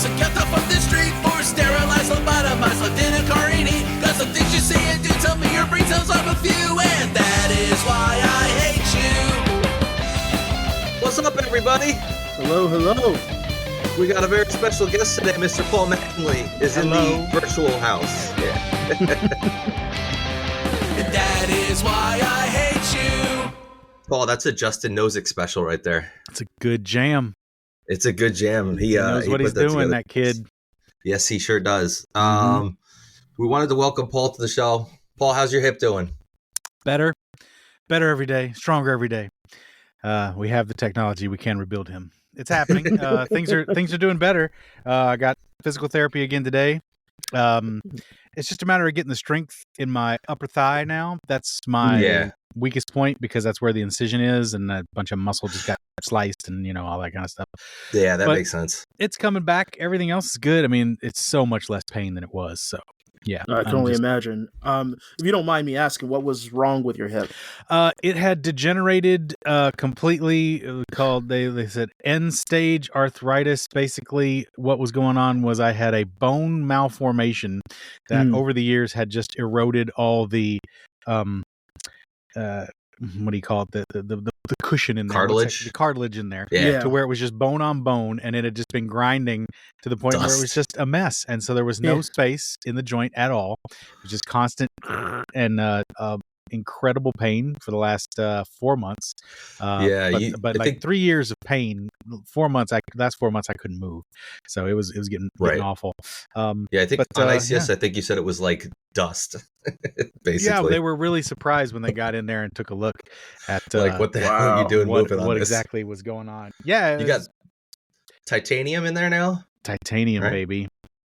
So kept up from the street for sterilized, lobotomized, left in a carini. Got some things you say and do, tell me your brain cells off a few, and that is why I hate you. What's up, everybody? Hello, hello. We got a very special guest today. Mr. Paul Mattingly is in the virtual house. Yeah. And that is why I hate you. Paul, that's a Justin Nozick special right there. It's a good jam. It's a good jam. He knows what he's doing, together. that kid. Yes, he sure does. Mm-hmm. We wanted to welcome Paul to the show. Paul, how's your hip doing? Better every day, stronger every day. We have the technology. We can rebuild him. It's happening. Things are doing better. I got physical therapy again today. It's just a matter of getting the strength in my upper thigh now. That's my weakest point because that's where the incision is, and a bunch of muscle just got sliced, and all that kind of stuff. Yeah, that makes sense. It's coming back. Everything else is good. I mean, it's so much less pain than it was. So. Yeah, I can only imagine. If you don't mind me asking, what was wrong with your hip? It had degenerated completely. Called they said end stage arthritis. Basically, what was going on was I had a bone malformation that over the years had just eroded all the what do you call it? The cushion in there, cartilage, the cartilage in there, yeah, to where it was just bone on bone, and it had just been grinding to the point where it was just a mess, and so there was no space in the joint at all. It was just constant and incredible pain for the last 4 months. But like think 3 years of pain. 4 months, last 4 months I couldn't move, so it was getting awful. I think on ICS, I think you said it was like dust. Basically, yeah, they were really surprised when they got in there and took a look at like what the hell are you doing moving on what this? Exactly was going on. Yeah, you got titanium in there now. Titanium, right? Baby.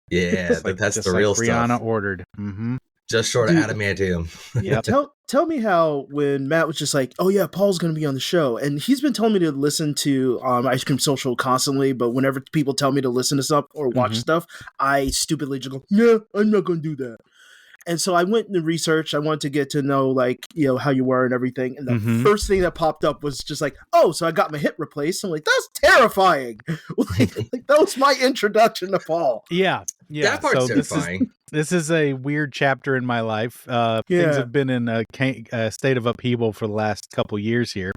Yeah, that's the real stuff. Rihanna ordered. Mm-hmm. Just short of adamantium. Yeah. Tell me how when Matt was just like, "Oh yeah, Paul's going to be on the show," and he's been telling me to listen to Ice Cream Social constantly, but whenever people tell me to listen to stuff or watch stuff, I stupidly just go, "Yeah, I'm not going to do that." And so I went into research. I wanted to get to know, how you were and everything. And the first thing that popped up was just like, "Oh, so I got my hip replaced." I'm like, that's terrifying. like that was my introduction to Paul. Yeah. That part's terrifying. This is a weird chapter in my life. Things have been in a state of upheaval for the last couple years here.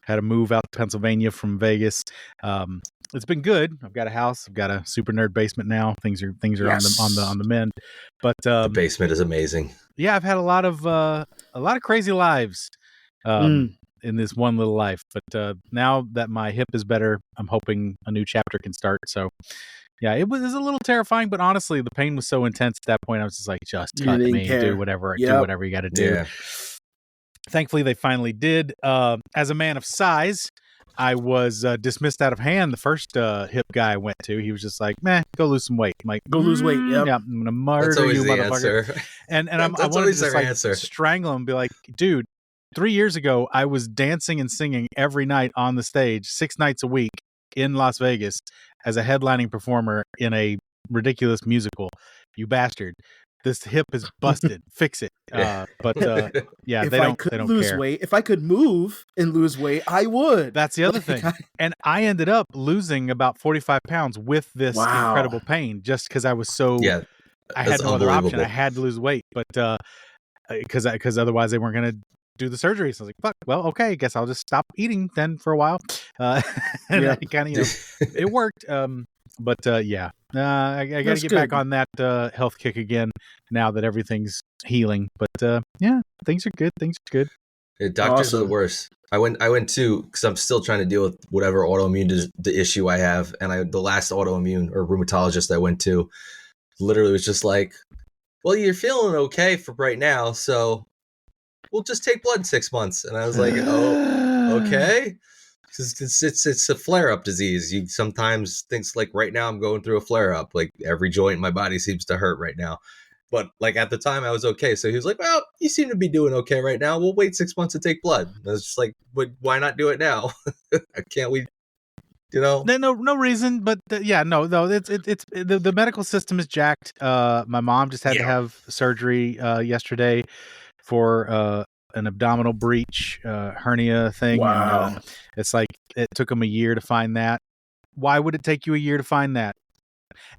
Had to move out to Pennsylvania from Vegas. It's been good. I've got a house. I've got a super nerd basement now. Things are on the mend. But the basement is amazing. Yeah, I've had a lot of crazy lives in this one little life. But now that my hip is better, I'm hoping a new chapter can start. So yeah, it was a little terrifying, but honestly, the pain was so intense at that point. I was just like, just cut me, do whatever you got to do. Yeah. Thankfully, they finally did. As a man of size, I was dismissed out of hand. The first hip guy I went to, he was just like, "Meh, go lose some weight." I'm like, "Go lose weight." Yep. Yeah, I'm gonna murder you, motherfucker. Answer. And I wanted to just strangle him and be like, "Dude, 3 years ago, I was dancing and singing every night on the stage, 6 nights a week in Las Vegas as a headlining performer in a ridiculous musical. You bastard. This hip is busted. Fix it." But if they don't lose care. weight, if I could move and lose weight, I would. That's the other thing. And I ended up losing about 45 pounds with this incredible pain just because I was so. Yeah, I had no other option. I had to lose weight, but because otherwise they weren't going to do the surgery. So I was like, fuck, well, okay, I guess I'll just stop eating then for a while. And it kind of, it worked. But I got to get back on that health kick again now that everything's healing. But things are good. Yeah, doctors are the worst. I went to, because I'm still trying to deal with whatever autoimmune issue I have. And the last autoimmune or rheumatologist I went to literally was just like, "Well, you're feeling okay for right now, so we'll just take blood in 6 months." And I was like, "Oh, okay." It's a flare-up disease. You sometimes things like right now I'm going through a flare-up. Like every joint in my body seems to hurt right now. But like at the time I was okay. So he was like, "Well, you seem to be doing okay right now. We'll wait 6 months to take blood." And I was just like, "But why not do it now? Can't we?" No reason, but it's the medical system is jacked. My mom just had to have surgery yesterday for an abdominal breach, hernia thing. Wow. And it's like it took them a year to find that. Why would it take you a year to find that?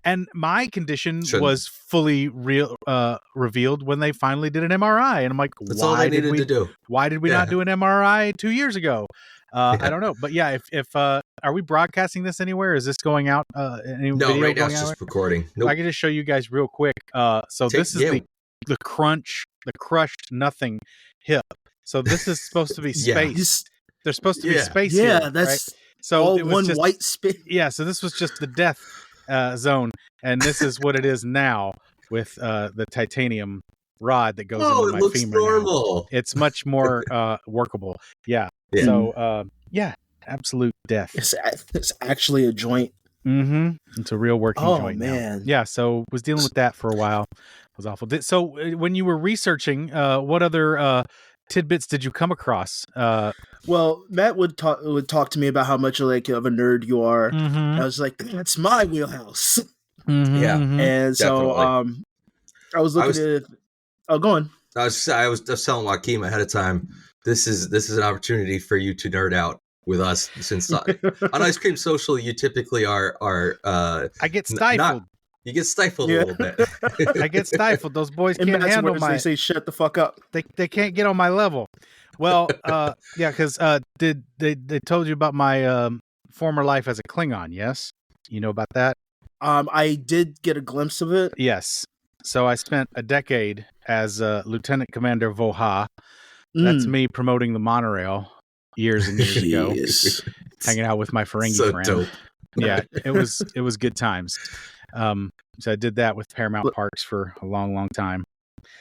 And my condition Shouldn't. was fully revealed when they finally did an MRI, and I'm like, That's all they needed to do. Why did we not do an MRI 2 years ago? I don't know, but yeah, if are we broadcasting this anywhere? Is this going out? Any No, video right now going it's out? just recording. Nope. I can just show you guys real quick. So this is the crushed nothing hip. So this is supposed to be space. There's supposed to be space here. Yeah, that's right? So all it was one just, white space. Yeah, so this was just the death zone, and this is what it is now with the titanium rod that goes into my femur. Normal. Now. It's much more workable. Yeah. So absolute death. It's actually a joint. Mm-hmm. It's a real working joint. Man. Now. Yeah. So was dealing with that for a while. It was awful. So when you were researching, what other tidbits did you come across? Well, Matt would talk to me about how much of a nerd you are. I was like, that's my wheelhouse. Yeah, and so I was looking at. Oh, go on. I was telling Joaquin ahead of time. This is an opportunity for you to nerd out with us, since on Ice Cream Social you typically are. I get stifled. You get stifled a little bit. I get stifled. Those boys can't handle my. They say shut the fuck up. They can't get on my level. Well, because did they told you about my former life as a Klingon? Yes, you know about that. I did get a glimpse of it. Yes. So I spent a decade as Lieutenant Commander Voha. That's me promoting the monorail years and years ago, hanging out with my Ferengi friend. Dope. Yeah, it was good times. So I did that with Paramount Parks for a long, long time.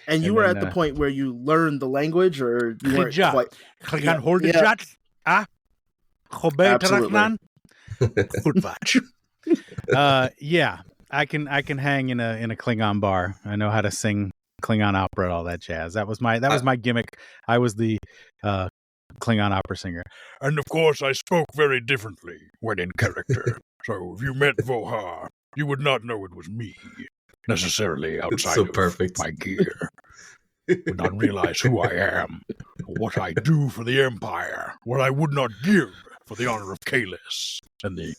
And you were at the point where you learned the language, or you weren't quite... Yeah, I can hang in a Klingon bar. I know how to sing Klingon opera and all that jazz. That was my gimmick. I was the Klingon opera singer. And of course, I spoke very differently when in character. So if you met Voha, you would not know it was me, necessarily outside of my gear. Would not realize who I am, what I do for the Empire, what I would not give for the honor of Kalis, and the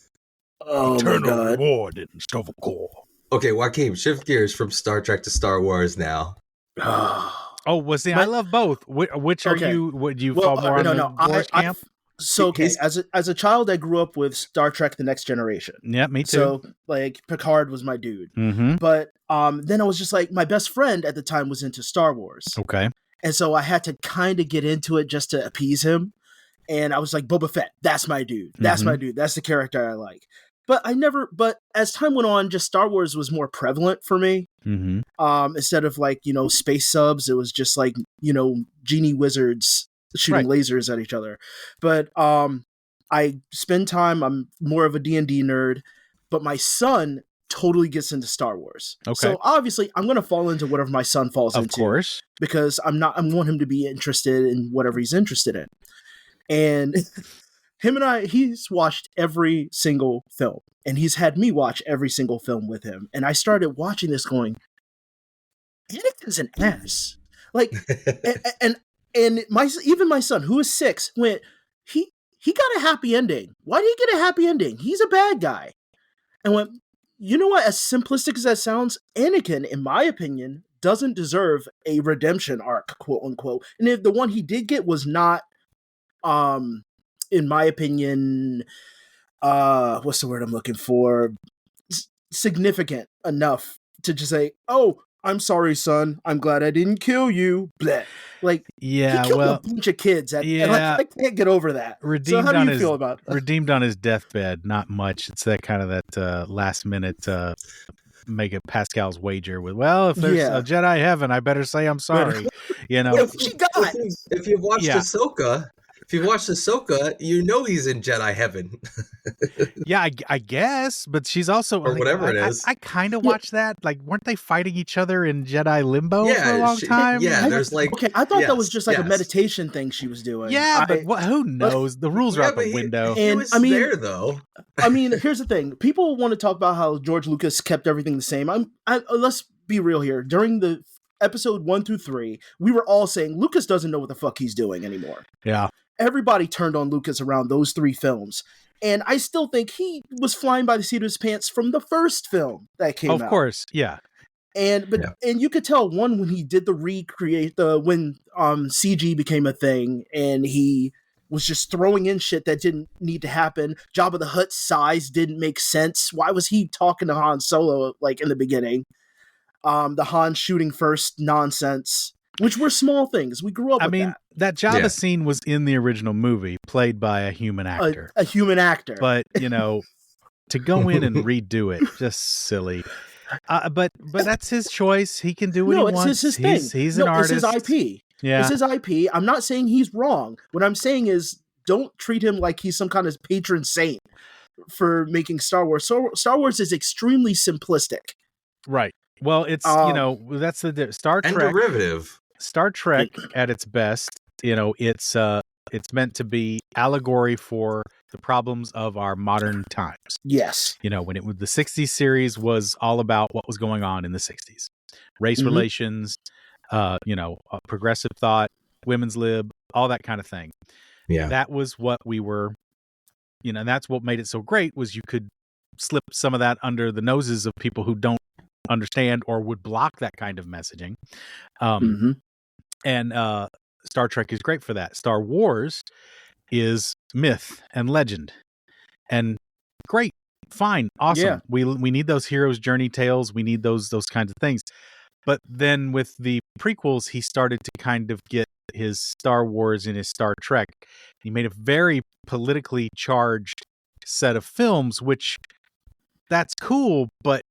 eternal reward in Stavokor. Okay, Joaquin, shift gears from Star Trek to Star Wars now. I love both. Which are you? Would you fall more on the Wars camp? So as a child, I grew up with Star Trek: The Next Generation. Yeah, me too. So Picard was my dude. Mm-hmm. But then I was just my best friend at the time was into Star Wars. Okay. And so I had to kind of get into it just to appease him. And I was like, Boba Fett, that's my dude. That's my dude. That's the character I like. But as time went on, just Star Wars was more prevalent for me. Mm-hmm. Instead of space subs, it was just genie wizards shooting lasers at each other. But I spend time, I'm more of a D&D nerd, but my son totally gets into Star Wars. Okay. So obviously I'm going to fall into whatever my son falls into. Of course. Because I want him to be interested in whatever he's interested in. And he's watched every single film, and he's had me watch every single film with him. And I started watching this going, Anakin's an ass. And my son, who is 6, went, he got a happy ending. Why did he get a happy ending? He's a bad guy. And went, you know what? As simplistic as that sounds, Anakin, in my opinion, doesn't deserve a redemption arc, quote unquote. And if the one he did get was not, in my opinion, what's the word I'm looking for? Significant enough to just say, oh, I'm sorry, son. I'm glad I didn't kill you. Bleh. He killed a bunch of kids. And I can't get over that. So how do you feel about that? Redeemed on his deathbed? Not much. It's that kind of that last minute make it Pascal's wager with, well, if there's a Jedi heaven, I better say I'm sorry. If you've watched Ahsoka, you know he's in Jedi heaven. Yeah, I guess, but she's also whatever it is. I kind of watched that. Weren't they fighting each other in Jedi limbo for a long time? Yeah, there's I thought that was just a meditation thing she was doing. Yeah, but who knows? The rules are out the window. He was there though. I mean, here's the thing: people want to talk about how George Lucas kept everything the same. Let's be real here. During the episode 1 through 3, we were all saying Lucas doesn't know what the fuck he's doing anymore. Yeah. Everybody turned on Lucas around those 3 films. And I still think he was flying by the seat of his pants from the first film that came out. Of course, yeah. And you could tell when he did when CG became a thing and he was just throwing in shit that didn't need to happen. Jabba the Hutt's size didn't make sense. Why was he talking to Han Solo like in the beginning? The Han shooting first nonsense, which were small things. We grew up with that. That Jabba scene was in the original movie, played by a human actor. A human actor. But, to go in and redo it, just silly. But that's his choice. He can do what he wants. It's his thing. He's an artist. It's his IP. Yeah. It's his IP. I'm not saying he's wrong. What I'm saying is don't treat him like he's some kind of patron saint for making Star Wars. So Star Wars is extremely simplistic. Right. Well, it's, that's the Star Trek. And derivative. Star Trek at its best, it's meant to be allegory for the problems of our modern times. Yes. When the 60s series was all about what was going on in the 60s. Race relations, progressive thought, women's lib, all that kind of thing. Yeah. That was what we were, and that's what made it so great was you could slip some of that under the noses of people who don't understand or would block that kind of messaging. And Star Trek is great for that. Star Wars is myth and legend. And great, fine, awesome. Yeah. We need those heroes' journey tales. We need those kinds of things. But then with the prequels, he started to kind of get his Star Wars and his Star Trek. He made a very politically charged set of films, which that's cool. But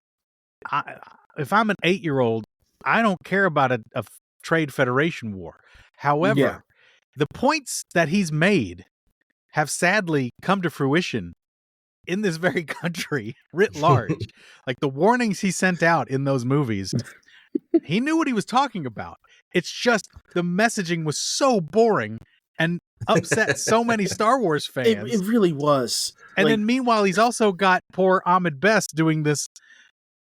if I'm an 8-year-old, I don't care about a trade federation war. However, the points that he's made have sadly come to fruition in this very country writ large. Like the warnings he sent out in those movies, he knew what he was talking about. It's just the messaging was so boring and upset so many Star Wars fans. It really was. And then meanwhile, he's also got poor Ahmed Best doing this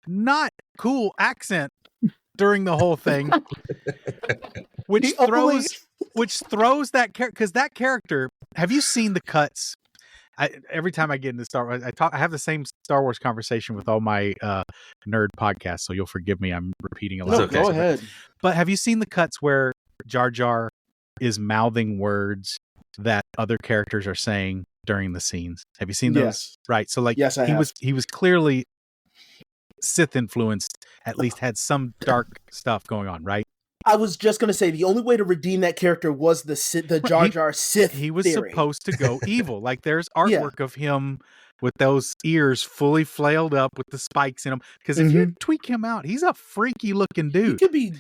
not cool accent during the whole thing, which throws that character, because that character, have you seen the cuts? Every time I get into Star Wars, I have the same Star Wars conversation with all my nerd podcasts, so you'll forgive me. I'm repeating a lot. No, go ahead. But have you seen the cuts where Jar Jar is mouthing words that other characters are saying during the scenes? Have you seen those? Yes. Right. So yes, he was clearly Sith influenced, at least had some dark stuff going on, right? I was just going to say the only way to redeem that character was the Jar Jar Sith He was theory. supposed to go evil. Like there's artwork of him with those ears fully flailed up with the spikes in them. Because if you tweak him out, he's a freaky looking dude. He could be,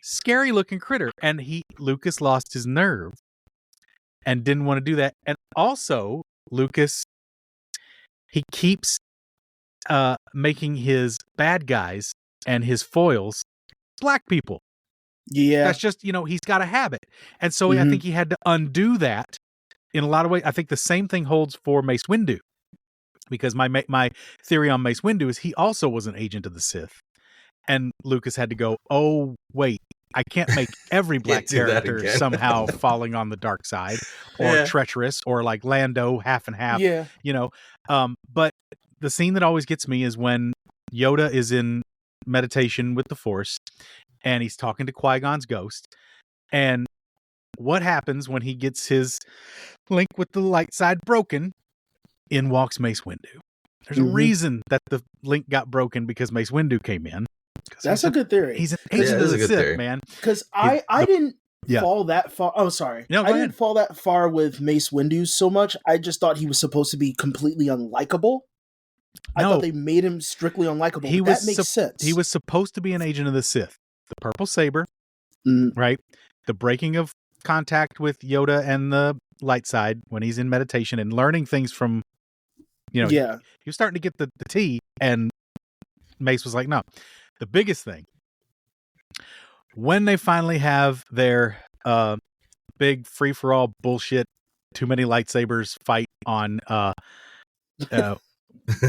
scary looking critter. And Lucas lost his nerve and didn't want to do that. And also Lucas, he keeps making his bad guys and his foils black people. Yeah. That's just, he's got a habit. And so I think he had to undo that in a lot of ways. I think the same thing holds for Mace Windu, because my theory on Mace Windu is he also was an agent of the Sith. And Lucas had to go, oh, wait, I can't make every black character somehow falling on the dark side or treacherous or like Lando half and half, but the scene that always gets me is when Yoda is in meditation with the Force and he's talking to Qui-Gon's ghost. And what happens when he gets his link with the light side broken? In walks Mace Windu. There's a reason that the link got broken, because Mace Windu came in. That's a good theory. He's an agent of the Sith, man. Because I didn't fall that far. Oh, sorry. No, I didn't fall that far with Mace Windu so much. I just thought he was supposed to be completely unlikable. I thought they made him strictly unlikable. That makes sense. He was supposed to be an agent of the Sith. The purple saber, right? The breaking of contact with Yoda and the light side when he's in meditation and learning things from, he was starting to get the tea, and Mace was like, no. The biggest thing, when they finally have their big free-for-all bullshit, too many lightsabers fight on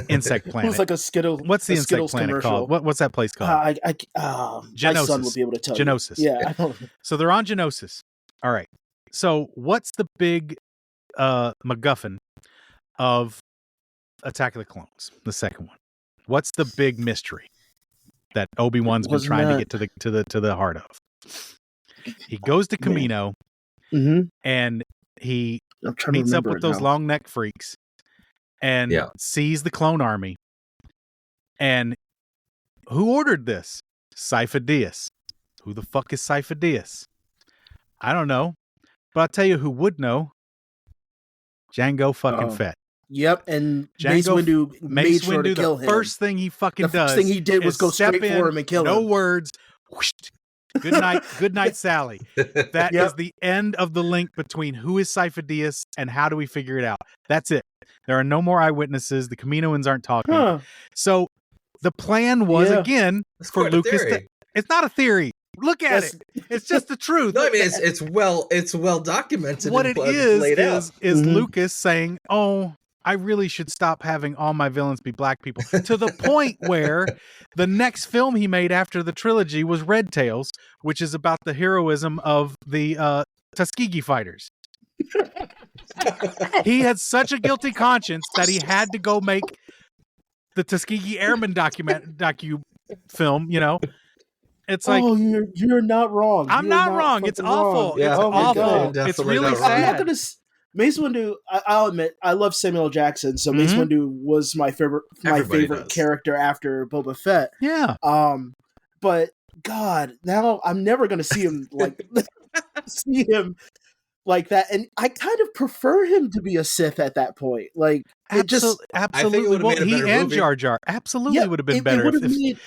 Insect Planet. It was like a Skittles. What's the Insect Skittles Planet commercial. called? What's that place called? My son will be able to tell Geonosis. You. Yeah. So they're on Geonosis. All right. So what's the big MacGuffin of Attack of the Clones, the second one? What's the big mystery that Obi-Wan's been trying to get to the heart of? He goes to Camino, and he meets up with those long neck freaks and sees the clone army. And who ordered this? Sifo Dyas. Who the fuck is Sifo Dyas? I don't know. But I'll tell you who would know. Jango fucking Fett. Yep, and Mace Windu made sure to kill him. First thing he fucking does. The first thing he did was go straight for him and kill him. No words. Whoosh. Good night, Sally. That is the end of the link between who is Sifo Dyas and how do we figure it out. That's it. There are no more eyewitnesses. The Kaminoans aren't talking. So the plan was again for Lucas to. It's not a theory. Look at it. It's just the truth. No, I mean it's well documented. What it is Lucas saying, "Oh, I really should stop having all my villains be black people," to the point where the next film he made after the trilogy was Red Tails, which is about the heroism of the Tuskegee fighters. He had such a guilty conscience that he had to go make the Tuskegee Airmen docu film, you know. It's like, you're not wrong. I'm not wrong. It's awful. Yeah. It's awful. It's really sad. I'm not gonna. Mace Windu, I'll admit, I love Samuel L. Jackson, so Mace Windu was my favorite character after Boba Fett. Yeah. But God, now I'm never gonna see him like that, and I kind of prefer him to be a Sith at that point. Like, absolutely. Well, he and Jar Jar absolutely would have been better. It would have made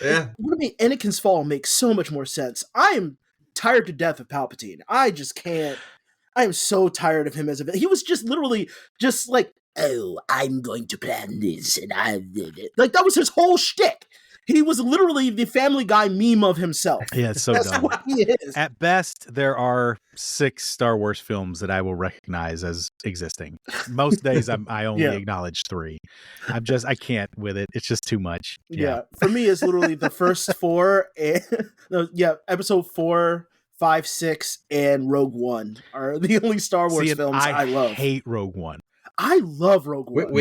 Anakin's fall make so much more sense. I am tired to death of Palpatine. I just can't. I am so tired of him as a villain. He was just literally just like, "Oh, I'm going to plan this," and I did it. Like, that was his whole shtick. He was literally the Family Guy meme of himself. Yeah, it's so That's dumb. what he is. At best, there are 6 Star Wars films that I will recognize as existing. Most days, I only acknowledge 3. I can't with it. It's just too much. Yeah. For me, it's literally the first 4. Episode 4, 5, 6, and Rogue One are the only Star Wars films I love. I hate Rogue One. I love Rogue One.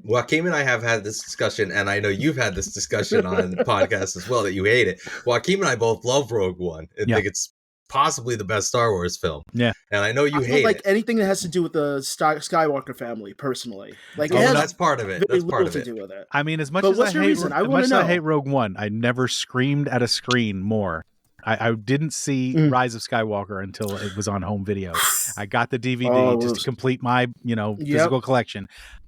Joaquin and I have had this discussion, and I know you've had this discussion on the podcast as well, that you hate it. Joaquin and I both love Rogue One and think it's possibly the best Star Wars film. Yeah. And I know you hate it. Anything that has to do with the Skywalker family, personally. Like, that's part of it. That's part of it. To do with it. I mean, as much as I hate Rogue One, I never screamed at a screen more. I didn't see Rise of Skywalker until it was on home video. I got the DVD just to complete my, physical collection.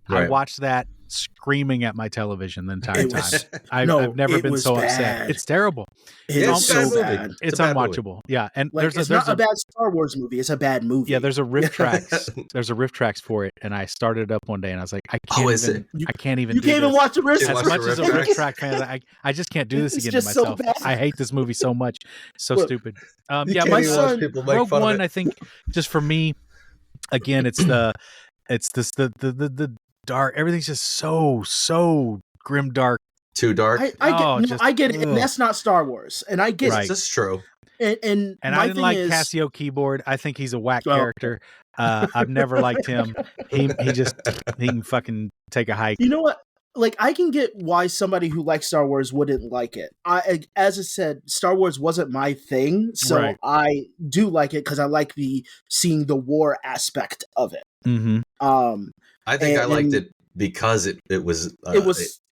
Right. I watched that screaming at my television the entire time. I've never been so upset. It's terrible. It's so bad. It's unwatchable. Yeah, and it's not a bad Star Wars movie. It's a bad movie. Yeah, there's a riff tracks. There's a riff tracks for it, and I started it up one day, and I was like, I can't even. You can't even watch the riff tracks. As much as a riff track fan, I just can't do this again to myself. So I hate this movie so much. So stupid. My son, Rogue One. I think just for me, again, it's the dark. Everything's just so grim dark. Too dark. I get it. And that's not Star Wars, and I get it. That's true. And I didn't like Casio Keyboard. I think he's a whack character. I've never liked him. He can fucking take a hike. You know what? Like, I can get why somebody who likes Star Wars wouldn't like it. As I said, Star Wars wasn't my thing, so I do like it because I like seeing the war aspect of it. Mm-hmm. I think I liked it because it was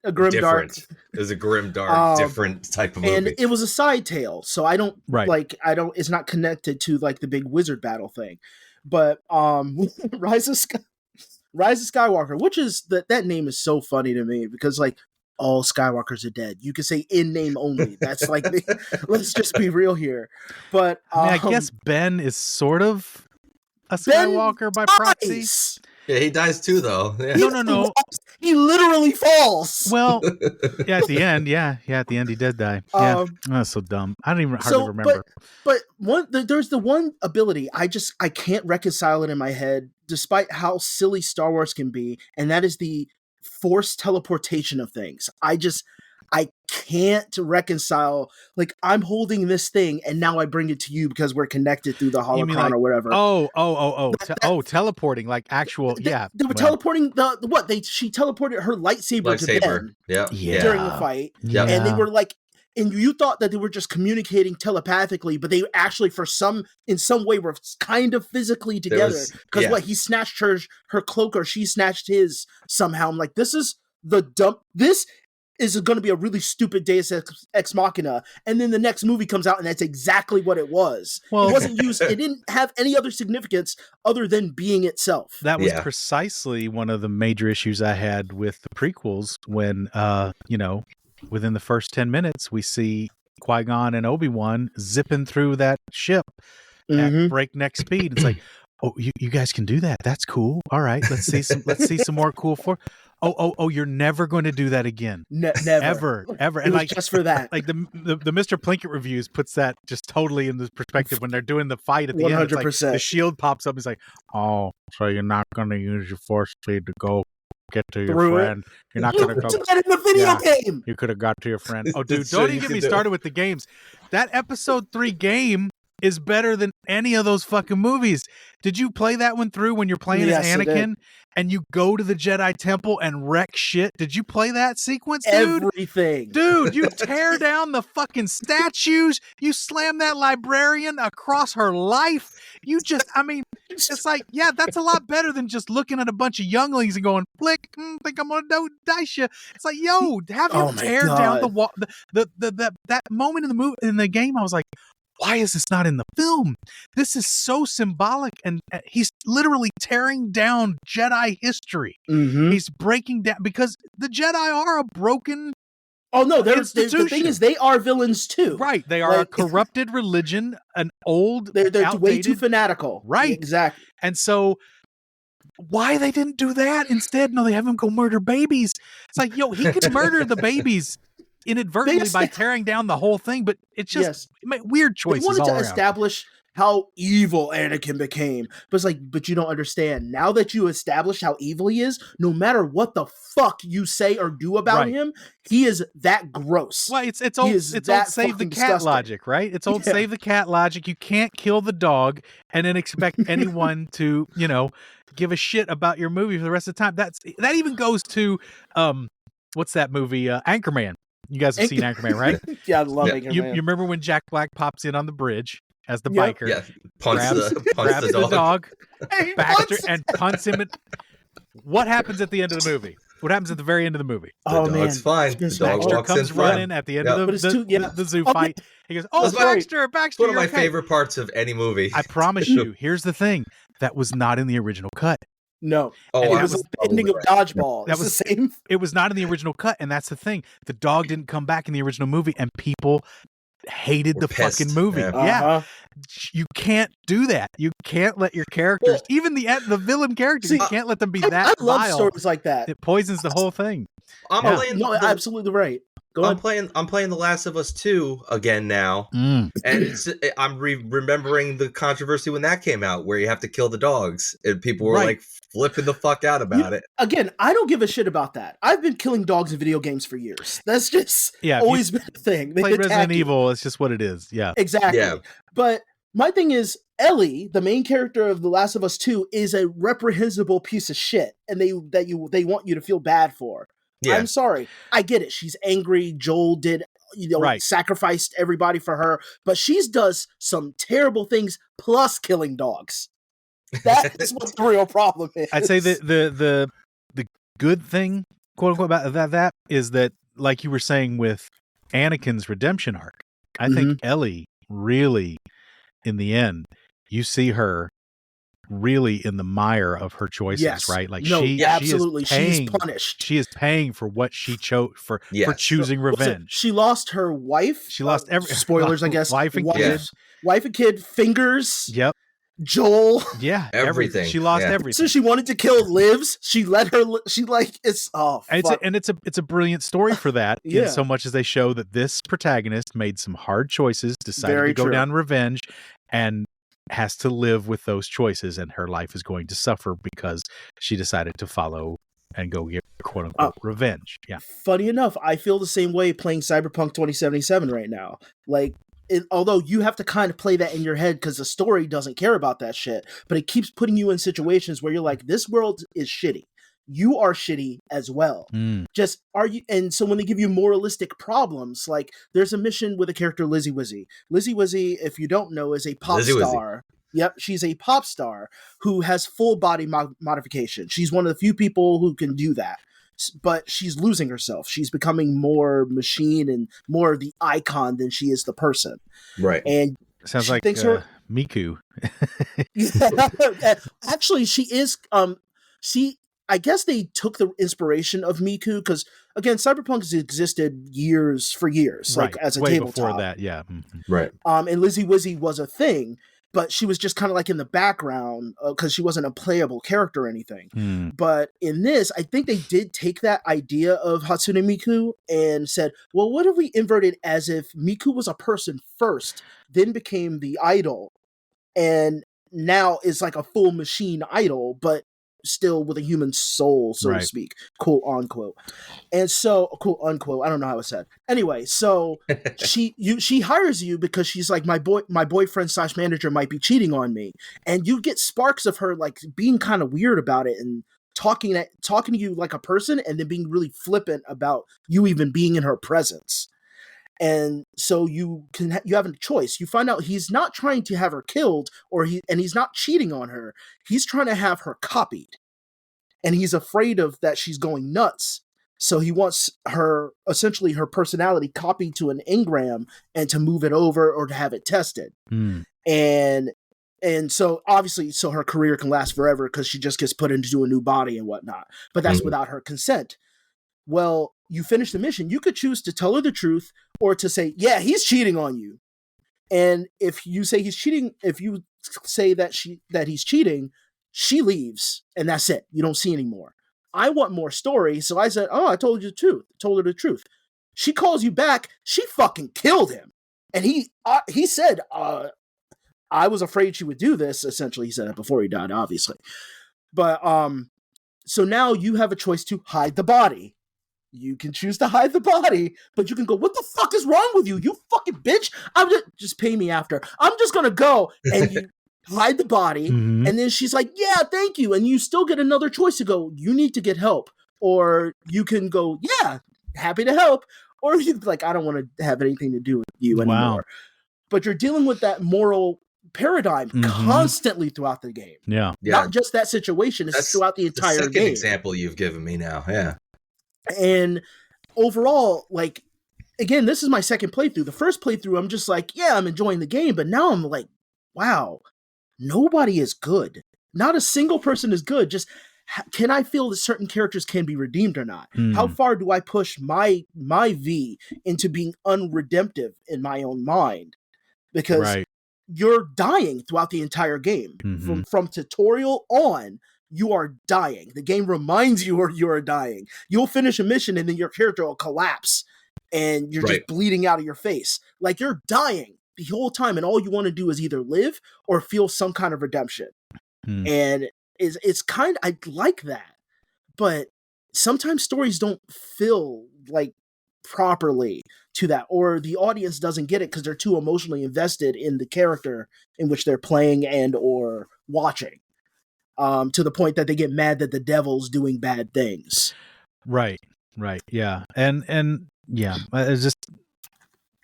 a grim dark. It was a grim dark, different type of movie, and it was a side tale. So I don't It's not connected to like the big wizard battle thing. But Rise of Skywalker, which is that name is so funny to me because like all Skywalkers are dead. You can say in name only. That's like let's just be real here. But I guess Ben is sort of a Skywalker by proxy. Yeah, he dies too, though. Yeah. No. He literally falls. Well, at the end, at the end he did die. Yeah, that's so dumb. I don't even hardly remember. But there's the one ability I can't reconcile it in my head, despite how silly Star Wars can be, and that is the forced teleportation of things. I can't reconcile, like, I'm holding this thing and now I bring it to you because we're connected through the holocron or whatever. Teleporting, like actual, They were teleporting she teleported her lightsaber to Ben during the fight. Yeah. And they were like, and you thought that they were just communicating telepathically, but they actually, in some way, were kind of physically together. Because he snatched her cloak, or she snatched his somehow. I'm like, this is going to be a really stupid Deus Ex Machina. And then the next movie comes out, and that's exactly what it was. Well, it wasn't used. It didn't have any other significance other than being itself. That was precisely one of the major issues I had with the prequels when, within the first 10 minutes, we see Qui-Gon and Obi-Wan zipping through that ship at breakneck speed. It's like, oh, you guys can do that. That's cool. All right, let's see some more cool Oh, you're never going to do that again. Never. Ever. And like, just for that. Like the Mr. Plinkett reviews puts that just totally in the perspective when they're doing the fight at the 100%. End. It's like the shield pops up. It's like, oh, so you're not going to use your force speed to go get to your friend. You're not going to go. That in the video game. You could have got to your friend. Oh, dude, don't even get me started with the games. That episode 3 game is better than any of those fucking movies. Did you play that one through when you're playing as Anakin and you go to the Jedi Temple and wreck shit? Did you play that sequence, dude? Everything. Dude, you tear down the fucking statues. You slam that librarian across her life. It's like, yeah, that's a lot better than just looking at a bunch of younglings and going, flick, think I'm going to dice you. It's like, yo, have him tear down the wall. That moment in the movie, in the game, I was like, why is this not in the film? This is so symbolic, and he's literally tearing down Jedi history. He's breaking down, because the Jedi are a broken the thing is, they are villains too. Right. They are a corrupted religion, an old, they're outdated, way too fanatical. Right. Exactly. And so why they didn't do that instead? No, they have him go murder babies. It's like, yo, he could murder the babies inadvertently by tearing down the whole thing, but it's just weird choices. They wanted to establish how evil Anakin became, but it's like, but you don't understand. Now that you establish how evil he is, no matter what the fuck you say or do about him, he is that gross. Well, it's old save the cat logic, right? It's old save the cat logic. You can't kill the dog and then expect anyone to, give a shit about your movie for the rest of the time. That even goes to what's that movie? Anchorman. You guys have seen Anchorman, right? Yeah, I love Anchorman. You remember when Jack Black pops in on the bridge as the biker? Yeah, grabs the dog, Baxter, and punts him. What happens at the end of the movie? What happens at the very end of the movie? The dog's fine. The dog Baxter comes running at the end of the zoo fight. He goes, "Oh, Baxter, Baxter!" One of my favorite parts of any movie. I promise you. Here's the thing: that was not in the original cut. No. It was the ending of Dodgeball. That was the same. It was not in the original cut, and that's the thing. The dog didn't come back in the original movie, and people hated the fucking movie. Yeah. You can't do that. You can't let your characters, even the villain characters, you can't let them be that I love vile. Stories like that. It poisons the whole thing. Absolutely right. I'm playing The Last of Us 2 again now, and I'm remembering the controversy when that came out, where you have to kill the dogs, and people were like flipping the fuck out about it. Again, I don't give a shit about that. I've been killing dogs in video games for years. That's just always been a thing. Play Resident Evil. It's just what it is. Yeah, exactly. Yeah. But my thing is, Ellie, the main character of The Last of Us 2, is a reprehensible piece of shit, and they want you to feel bad for. Yeah. I'm sorry. I get it. She's angry. Joel did, sacrificed everybody for her, but she does some terrible things plus killing dogs. That is what the real problem is. I'd say that the good thing, quote unquote, about that is that, like you were saying with Anakin's redemption arc, I think Ellie really, in the end, you see her really in the mire of her choices, right? Like absolutely, she's punished. She is paying for what she chose for choosing revenge. She lost her wife. She lost every spoilers, I guess. Wife and kid, fingers. Yep. Joel. Yeah, everything. She lost everything. So she wanted to kill Livs. She let her. It's it's a brilliant story for that. In so much as they show that this protagonist made some hard choices, decided to go down revenge, and has to live with those choices, and her life is going to suffer because she decided to follow and go quote unquote revenge. Yeah. Funny enough, I feel the same way playing Cyberpunk 2077 right now. Like, although you have to kind of play that in your head because the story doesn't care about that shit, but it keeps putting you in situations where you're like, this world is shitty. You are shitty as well. Just are you? And so when they give you moralistic problems, like there's a mission with a character Lizzie Wizzy. Lizzie Wizzy, if you don't know, is a pop star. Yep, she's a pop star who has full body modification. She's one of the few people who can do that. But she's losing herself. She's becoming more machine and more the icon than she is the person. Right. And sounds like Miku. Yeah. Actually, she is. I guess they took the inspiration of Miku because again, Cyberpunk has existed for years, right. like as a way tabletop. Before that, yeah. Mm-hmm. Right. And Lizzie Wizzy was a thing. But she was just kind of like in the background because she wasn't a playable character or anything. But in this, I think they did take that idea of Hatsune Miku and said, well, what if we inverted as if Miku was a person first, then became the idol, and now is like a full machine idol, but still with a human soul, so to speak, quote unquote. And so, quote unquote, I don't know how it's said. Anyway, so she hires you because she's like, my boyfriend / manager might be cheating on me, and you get sparks of her like being kind of weird about it and talking to you like a person, and then being really flippant about you even being in her presence. And so you have a choice. You find out he's not trying to have her killed, and he's not cheating on her. He's trying to have her copied, and he's afraid of that she's going nuts. So he wants essentially her personality copied to an engram and to move it over or to have it tested. And so obviously, so her career can last forever because she just gets put into a new body and whatnot. But that's without her consent. Well, you finish the mission, you could choose to tell her the truth or to say, yeah, he's cheating on you. And if you say he's cheating, if you say that he's cheating, she leaves and that's it. You don't see anymore. I want more story. So I said, I told you the truth. Told her the truth. She calls you back. She fucking killed him. And he said, I was afraid she would do this. Essentially, he said that before he died, obviously. But, so now you have a choice to hide the body. You can choose to hide the body, but you can go, what the fuck is wrong with you? You fucking bitch. Just pay me after. I'm just going to go. And you hide the body. And then she's like, yeah, thank you. And you still get another choice to go, you need to get help. Or you can go, yeah, happy to help. Or you like, I don't want to have anything to do with you anymore. Wow. But you're dealing with that moral paradigm constantly throughout the game. Yeah. Not just that situation. It's throughout the entire the second game. Example you've given me now. Yeah. And overall, like, again, this is my second playthrough. The first playthrough, I'm just like, yeah, I'm enjoying the game. But now I'm like, wow, nobody is good. Not a single person is good. Just can I feel that certain characters can be redeemed or not? How far do I push my V into being unredemptive in my own mind? Because you're dying throughout the entire game. From tutorial on, you are dying. The game reminds you you are dying. You'll finish a mission and then your character will collapse and you're just bleeding out of your face. Like you're dying the whole time and all you want to do is either live or feel some kind of redemption. And it's kind of, I like that. But sometimes stories don't feel like properly to that, or the audience doesn't get it because they're too emotionally invested in the character in which they're playing and or watching. To the point that they get mad that the devil's doing bad things. Right. Yeah. And yeah, it's just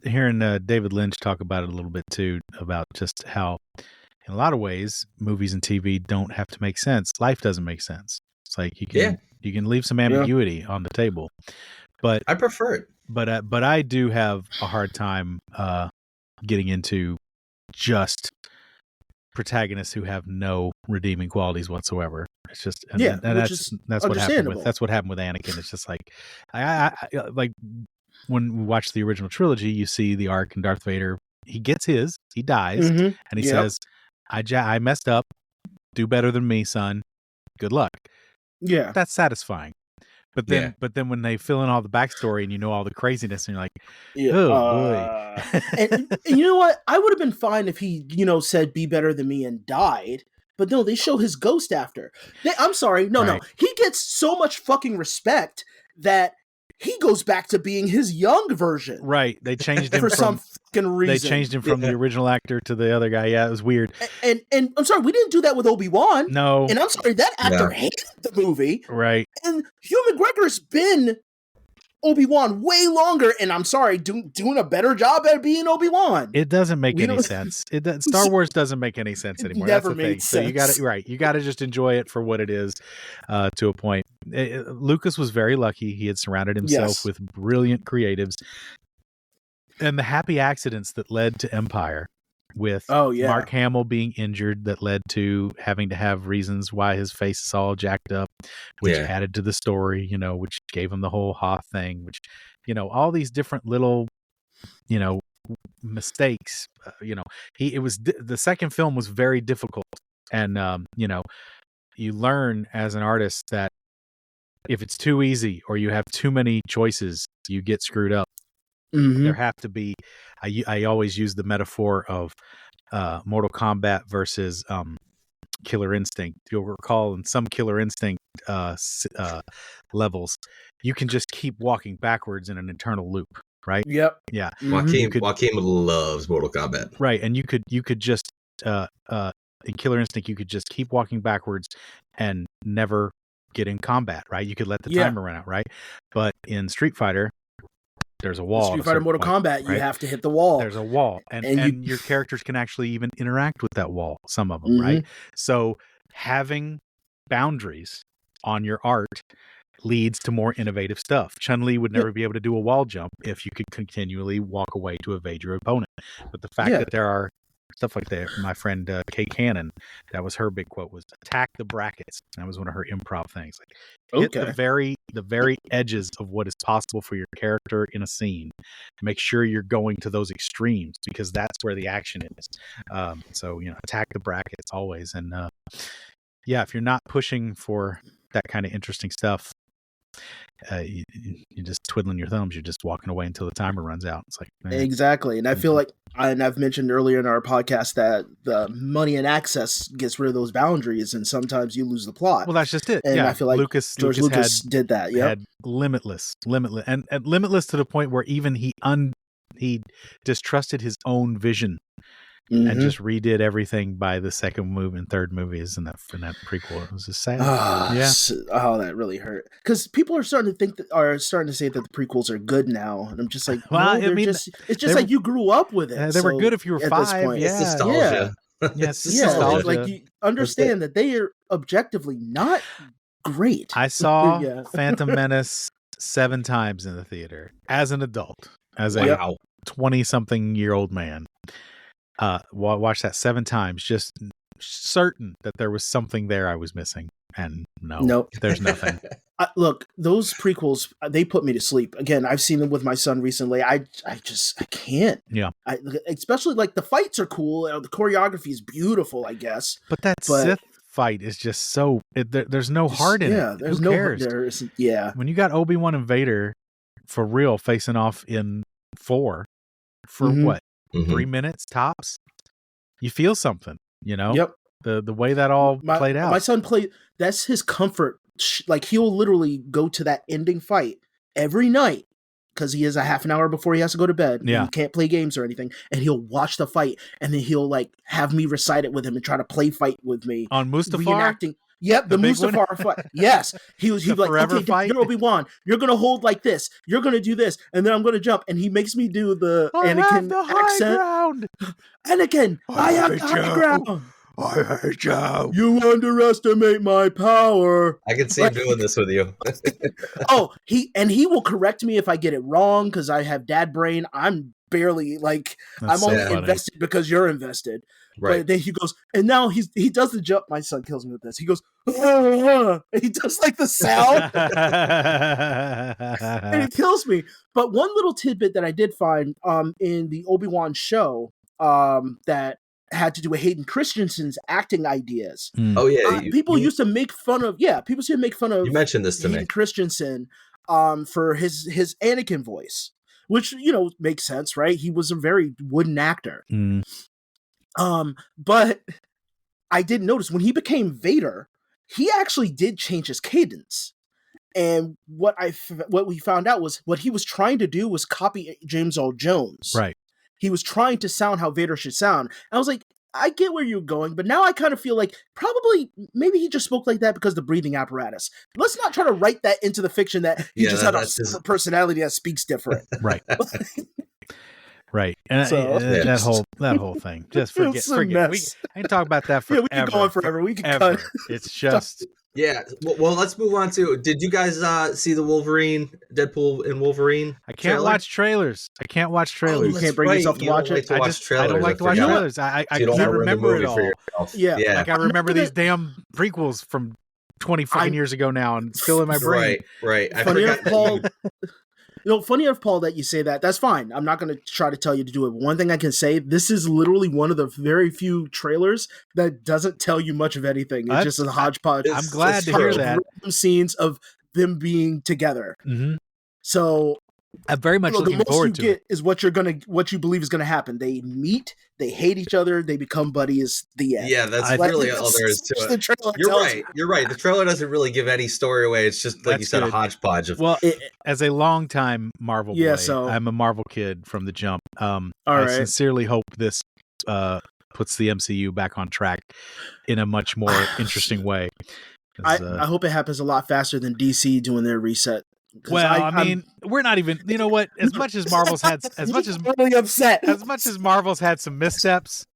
hearing David Lynch talk about it a little bit too, about just how in a lot of ways, movies and TV don't have to make sense. Life doesn't make sense. It's like you can leave some ambiguity on the table, but I prefer it. But I do have a hard time getting into just protagonists who have no redeeming qualities whatsoever. It's just that's what happened with Anakin. It's just like I like when we watch the original trilogy, you see the arc in Darth Vader. He gets he dies, and he says, "I messed up. Do better than me, son. Good luck." Yeah, that's satisfying. But then when they fill in all the backstory and you know all the craziness, and you're like, oh boy. and you know what? I would have been fine if he, said "be better than me" and died. But no, they show his ghost after. I'm sorry, no. He gets so much fucking respect that he goes back to being his young version. Right. They changed him for some fucking reason. They changed him from the original actor to the other guy. Yeah, it was weird. And I'm sorry, we didn't do that with Obi-Wan. No. And I'm sorry, that actor hated the movie. Right. And Hugh McGregor's been Obi-Wan way longer, and I'm sorry, doing a better job at being Obi-Wan. It doesn't make any sense. Star Wars doesn't make any sense anymore. That's the thing. So you got to just enjoy it for what it is, to a point. Lucas was very lucky. He had surrounded himself with brilliant creatives, and the happy accidents that led to Empire, with Mark Hamill being injured, that led to having to have reasons why his face is all jacked up, which added to the story, which gave him the whole Hoth thing, which, all these different little, mistakes, the second film was very difficult. And, you learn as an artist that if it's too easy or you have too many choices, you get screwed up. Mm-hmm. There have to be, I always use the metaphor of Mortal Kombat versus Killer Instinct. You'll recall in some Killer Instinct levels, you can just keep walking backwards in an eternal loop, right? Yep. Yeah. Joaquin loves Mortal Kombat. Right, and you could just in Killer Instinct, you could just keep walking backwards and never get in combat, right? You could let the timer run out, right? But in Street Fighter, there's a wall. Street Fighter Mortal Kombat, you have to hit the wall. There's a wall. And your characters can actually even interact with that wall, some of them, right? So having boundaries on your art leads to more innovative stuff. Chun-Li would never be able to do a wall jump if you could continually walk away to evade your opponent. But the fact that there are stuff like that, my friend Kay Cannon, that was her big quote, was attack the brackets. That was one of her improv things. Like, hit the very edges of what is possible for your character in a scene. Make sure you're going to those extremes, because that's where the action is. So attack the brackets always. And if you're not pushing for that kind of interesting stuff, you're just twiddling your thumbs. You're just walking away until the timer runs out. It's like, man. Exactly. And I feel like, and I've mentioned earlier in our podcast that the money and access gets rid of those boundaries, and sometimes you lose the plot. Well, that's just it. And I feel like George Lucas did that. Yeah, had limitless, and limitless to the point where even he distrusted his own vision. And just redid everything by the second movie and third movies in that prequel. It was just sad. That really hurt, because people are starting to say that the prequels are good now, and I'm just like, well, it's just like you grew up with it. They were good if you were 5. It's nostalgia. Yes, nostalgia. Like you understand that they are objectively not great. I saw Phantom Menace 7 times in the theater as an adult, as a 20-something-year-old man. Watched that 7 times, just certain that there was something there I was missing, and nope. There's nothing. Look, those prequels, they put me to sleep. Again, I've seen them with my son recently. I can't. Yeah. Especially like the fights are cool. The choreography is beautiful, I guess. But Sith fight is just so. There's no heart in it. There's Who cares? When you got Obi-Wan and Vader for real facing off in 4 for what? 3 minutes tops, you feel something, Yep. The way that all played out. My son that's his comfort. Like, he'll literally go to that ending fight every night because he has a half an hour before he has to go to bed. Yeah. He can't play games or anything, and he'll watch the fight, and then he'll have me recite it with him and try to play fight with me on Mustafar. Reenacting. Yep, the Mustafar fight. Yes. He was like, okay, you're Obi-Wan. You're going to hold like this. You're going to do this. And then I'm going to jump. And he makes me do the Anakin accent. Ground. Anakin, I have high ground. I hate you. You underestimate my power. I can see him doing this with you. He will correct me if I get it wrong, because I have dad brain. I'm barely I'm only invested because you're invested. Right. But then he goes, and now he does the jump. My son kills me with this. He goes, and he does the sound, and it kills me. But one little tidbit that I did find in the Obi-Wan show that had to do with Hayden Christensen's acting ideas. Oh yeah, people used to make fun of. Yeah, people used to make fun of. You mentioned this to Hayden me. Christensen for his Anakin voice, which makes sense, right? He was a very wooden actor. But I didn't notice when he became Vader, he actually did change his cadence. And what we found out was what he was trying to do was copy James Earl Jones. Right. He was trying to sound how Vader should sound. And I was like, I get where you're going, but now I kind of feel like maybe he just spoke like that because of the breathing apparatus. Let's not try to write that into the fiction that he just had a separate personality that speaks different. Right. Right. And So- that whole thing. Just forget. It's a Forget. mess. I can talk about that Yeah, forever. we can go on forever. We can Forever. cut. It's just Yeah. Well, let's move on to. Did you guys see the Wolverine, Deadpool and Wolverine? I can't watch trailers. I can't watch trailers. You can't bring yourself to watch it? I don't like to watch trailers. I can't remember it all. Yeah. Like I remember these damn prequels from 20 fucking years ago now, and it's still in my brain. Right. I Funny forgot. enough, Paul. Funny enough, Paul, that you say that. That's fine. I'm not going to try to tell you to do it. But one thing I can say, this is literally one of the very few trailers that doesn't tell you much of anything. It's just a hodgepodge. I'm glad to hear that. Scenes of them being together. Mm-hmm. So I'm very much looking forward to it. The most you get is what you believe is going to happen. They meet, they hate each other, they become buddies. The end. Yeah, that's really all there is to it. You're right. The trailer doesn't really give any story away. It's just like you said, a hodgepodge of. Well, as a longtime Marvel boy, so I'm a Marvel kid from the jump. I right. sincerely hope this puts the MCU back on track in a much more interesting way. I hope it happens a lot faster than DC doing their reset. Well, I mean, we're not even. You know what? As much as Marvel's had, as much as really upset, as much as Marvel's had some missteps,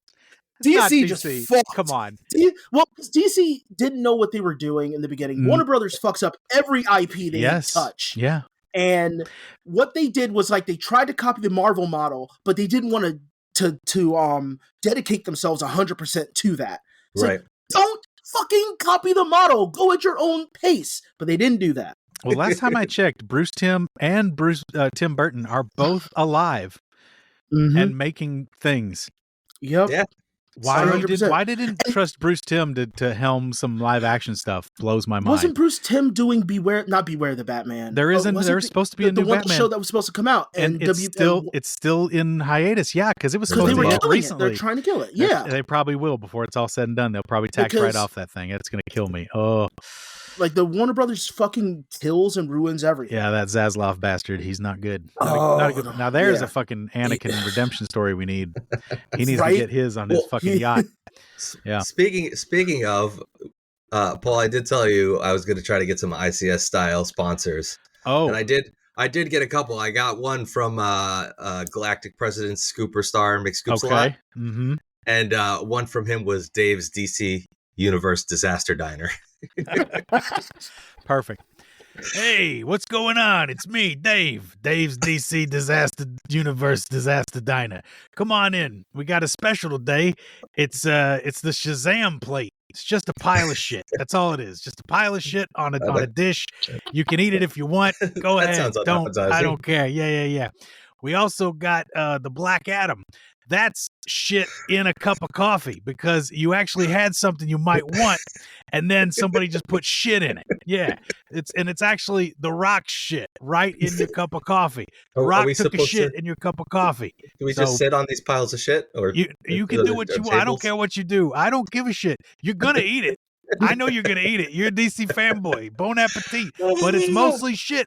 DC just fucked. Come on. DC didn't know what they were doing in the beginning. Warner Brothers fucks up every IP they touch. Yeah. And what they did was like they tried to copy the Marvel model, but they didn't want to dedicate themselves 100% to that. It's right. Like, don't fucking copy the model. Go at your own pace. But they didn't do that. Well, last time I checked, Bruce Timm and Tim Burton are both alive and making things. Yep. Yeah. Why didn't trust Bruce Timm to helm some live action stuff? Blows my mind. Wasn't Bruce Timm doing Beware the Batman? There's supposed to be a new Batman show that was supposed to come out, and it's still in hiatus. Yeah, because it was supposed to be out recently. They're trying to kill it. Yeah, they probably will before it's all said and done. They'll probably tax right off that thing. It's gonna kill me. Oh. Like the Warner Brothers fucking kills and ruins everything. Yeah, that Zaslav bastard. He's not good. Not good. Now there's a fucking Anakin redemption story we need. He needs to get his on his fucking yacht. Yeah. Speaking of, Paul, I did tell you I was going to try to get some ICS style sponsors. Oh, and I did get a couple. I got one from Galactic President Scooper Star McScoops a lot. Mm-hmm. And one from him was Dave's DC Universe Disaster Diner. Perfect. Hey, what's going on? It's me, Dave. Dave's DC Disaster Universe Disaster Diner. Come on in. We got a special today. It's the Shazam plate. It's just a pile of shit. That's all it is. Just a pile of shit on a dish. You can eat it if you want. Go ahead. I don't care. Yeah. We also got the Black Adam. That's shit in a cup of coffee because you actually had something you might want, and then somebody just put shit in it. Yeah, it's actually the Rock shit right in your cup of coffee. The Rock took a shit in your cup of coffee. Do we just sit on these piles of shit, or you can do what you want? I don't care what you do. I don't give a shit. You're gonna eat it. I know you're gonna eat it. You're a DC fanboy. Bon appetit. But it's mostly shit.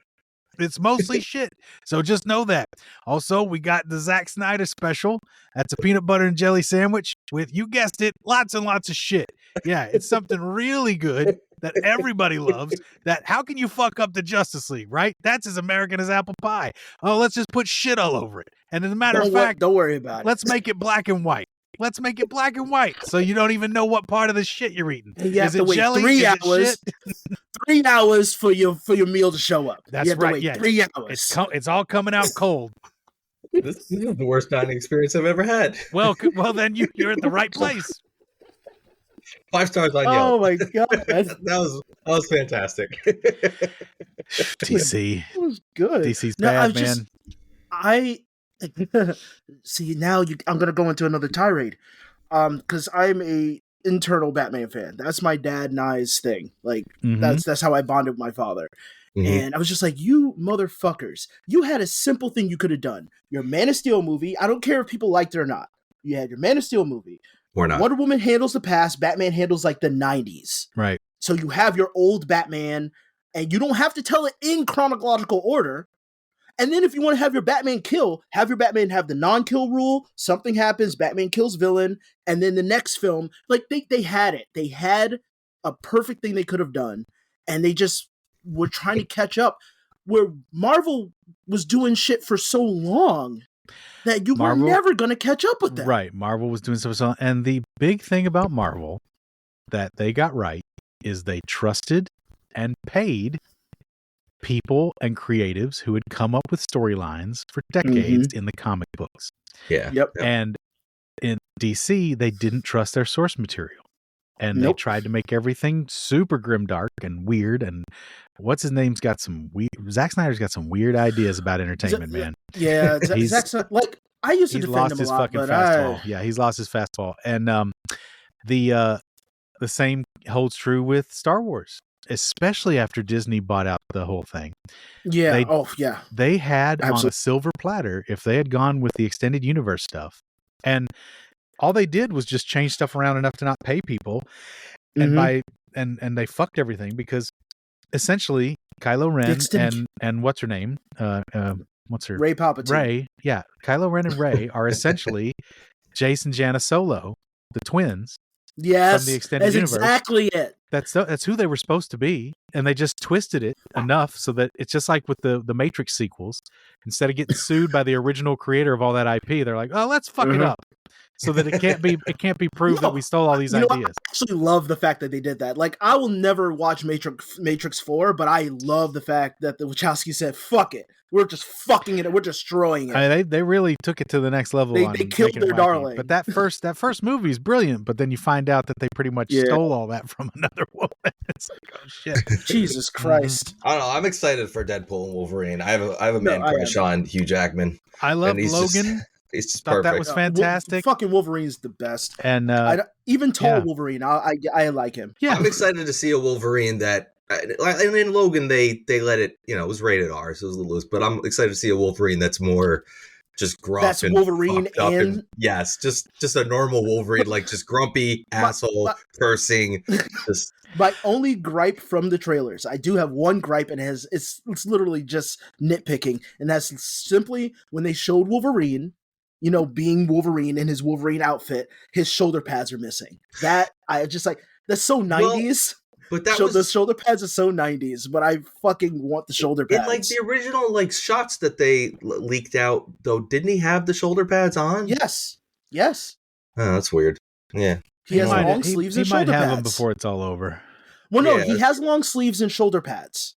It's mostly shit. So just know that. Also, we got the Zack Snyder special. That's a peanut butter and jelly sandwich with, you guessed it, lots and lots of shit. Yeah, it's something really good that everybody loves. That how can you fuck up the Justice League, right? That's as American as apple pie. Oh, let's just put shit all over it. And as a matter of fact, don't worry about it. Let's make it black and white. Let's make it black and white so you don't even know what part of the shit you're eating. You have to wait jelly? 3 hours. 3 hours for your meal to show up. That's right. Yeah. 3 hours. It's all coming out cold. This is the worst dining experience I've ever had. Well, then you're at the right place. 5 stars on Yelp. Oh my god, that was fantastic. DC, it was good. DC's bad, man. See, now I'm gonna go into another tirade, because I'm a internal Batman fan. That's my dad and I's thing. Like that's how I bonded with my father. And I was just like, you motherfuckers, you had a simple thing you could have done. Your Man of Steel movie, I don't care if people liked it or not. You had your Man of Steel movie. Or not. Wonder Woman handles the past, Batman handles like the 90s. Right. So you have your old Batman, and you don't have to tell it in chronological order. And then if you want to have your Batman have your Batman have the non-kill rule, something happens, Batman kills villain, and then the next film, like they had it. They had a perfect thing they could have done, and they just were trying to catch up where Marvel was doing shit for so long that you were never going to catch up with them. Right. Marvel was doing so. And the big thing about Marvel that they got right is they trusted and paid people and creatives who had come up with storylines for decades in the comic books. Yeah. Yep. And in DC, they didn't trust their source material. And they tried to make everything super grimdark and weird. And what's his name's got some weird... Zack Snyder's got some weird ideas about entertainment, man. Yeah, Zack's like, I used to defend him a lot, but fastball. Yeah, he's lost his fastball. And the same holds true with Star Wars, especially after Disney bought out the whole thing. Yeah. They had on a silver platter, if they had gone with the extended universe stuff, and all they did was just change stuff around enough to not pay people, and and they fucked everything, because essentially Kylo Ren and what's her name? What's her? Rey Palpatine. Rey. Yeah, Kylo Ren and Rey are essentially Jace and Jana Solo, the twins. Yes, from the extended that's universe. Exactly it. That's who they were supposed to be, and they just twisted it enough so that it's just like with the Matrix sequels. Instead of getting sued by the original creator of all that IP, they're like, "Oh, let's fuck it up," so that it can't be proved that we stole all these ideas. I actually love the fact that they did that. Like, I will never watch Matrix 4, but I love the fact that the Wachowski said, "Fuck it, we're just fucking it, we're destroying it." I mean, they really took it to the next level. They killed their darling. But that first movie is brilliant. But then you find out that they pretty much stole all that from another woman. It's like, oh shit, Jesus Christ! I don't know. I'm excited for Deadpool and Wolverine. I have a man crush on Hugh Jackman. I love Logan. He's just thought perfect. that was fantastic. Fucking Wolverine's the best. And even tall Wolverine, I like him. Yeah, I'm excited to see a Wolverine that. And in Logan, they let it. It was rated R, so it was a little loose. But I'm excited to see a Wolverine that's more just grumpy. That's Wolverine and yes, just a normal Wolverine, like just grumpy asshole, cursing. Just. My only gripe from the trailers, I do have one gripe, and it's literally just nitpicking, and that's simply when they showed Wolverine, being Wolverine in his Wolverine outfit, his shoulder pads are missing. That I just like, that's so 90s. But that the shoulder pads are so 90s, but I fucking want the shoulder pads. In like the original shots that they leaked out, though, didn't he have the shoulder pads on? Yes. Oh, that's weird. Yeah. He has long sleeves and shoulder pads. He might have them before it's all over. Well, no, he has long sleeves and shoulder pads.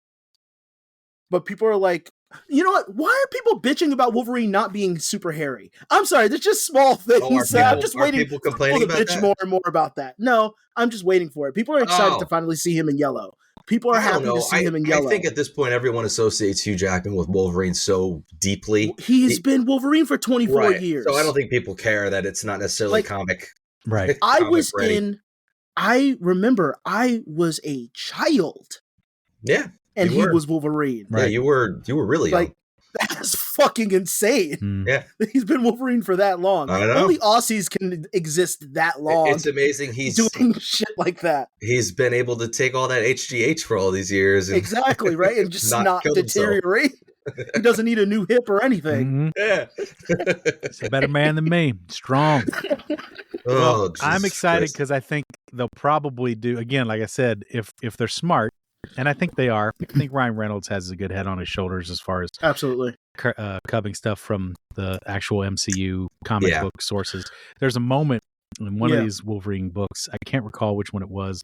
But people are like, you know what? Why are people bitching about Wolverine not being super hairy? I'm sorry, there's just small things. I'm just waiting for people to bitch more and more about that. No, I'm just waiting for it. People are excited to finally see him in yellow. People are happy to see him in yellow. I think at this point, everyone associates Hugh Jackman with Wolverine so deeply. He's been Wolverine for 24 years. So I don't think people care that it's not necessarily comic. Right. I remember I was a child. Yeah. And he was Wolverine. Right. Yeah, you were really young. That's fucking insane. Yeah. He's been Wolverine for that long. I know. Only Aussies can exist that long. It's amazing he's doing shit like that. He's been able to take all that HGH for all these years. And exactly, right? And just not deteriorate. He doesn't need a new hip or anything. Yeah. He's a better man than me. Strong. Well, I'm excited because I think they'll probably do, again, like I said, if they're smart, and I think they are. I think Ryan Reynolds has a good head on his shoulders as far as absolutely cubbing stuff from the actual MCU comic book sources. There's a moment in one of these Wolverine books. I can't recall which one it was.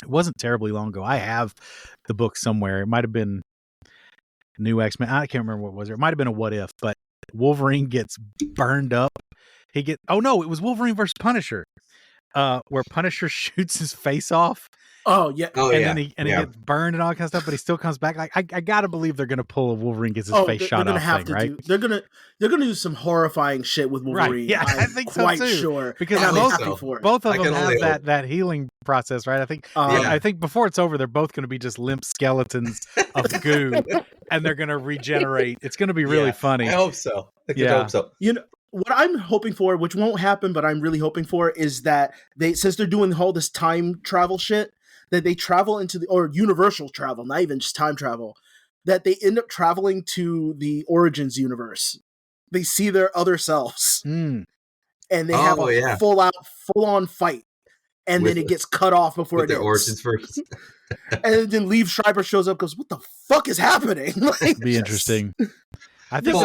It wasn't terribly long ago. I have the book somewhere. It might have been New X-Men. I can't remember what it was. It might have been a What If, but Wolverine gets burned up. It was Wolverine versus Punisher, where Punisher shoots his face off. Oh yeah. Then he gets burned and all that kind of stuff, but he still comes back. Like I gotta believe they're gonna pull a Wolverine gets his face shot off thing, right? They're gonna do some horrifying shit with Wolverine. Right. Yeah, I think so quite too. Sure. Because both of them have that healing process, right? I think before it's over, they're both gonna be just limp skeletons of goo, and they're gonna regenerate. It's gonna be really funny. I hope so. I hope so. what I'm hoping for, which won't happen, but I'm really hoping for, is that since they're doing all this time travel shit, that they travel into or universal travel, not even just time travel, that they end up traveling to the Origins universe. They see their other selves, and they have a full on fight, and then it gets cut off before it their ends. Origins first. And then Liev Schreiber shows up, goes, "What the fuck is happening?" Like, be interesting. I think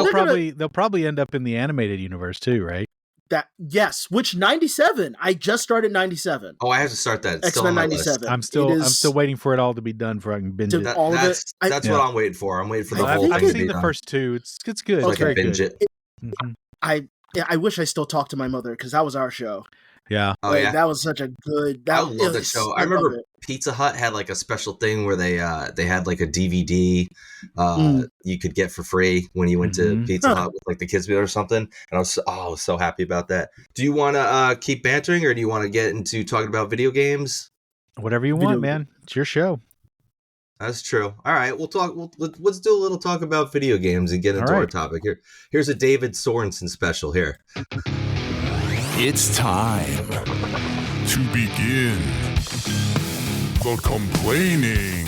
they'll probably end up in the animated universe too, right? Which 97. I just started 97. Oh, I have to start that. It's X-Men 97. I'm still waiting for it all to be done before I can binge it. That's what I'm waiting for. I'm waiting for the whole thing. I've seen the first two. It's good. So I can binge it. I wish I still talked to my mother because that was our show. Yeah. Oh, yeah. That was such a good. I love that show. I remember Pizza Hut had like a special thing where they had like a DVD you could get for free when you went to Pizza Hut with like the kids meal or something. And I was so happy about that. Do you want to keep bantering, or do you want to get into talking about video games? Whatever you want, man. It's your show. That's true. All right, we'll talk. Let's do a little talk about video games and get into our topic here. Here's a David Sorensen special here. It's time to begin the complaining.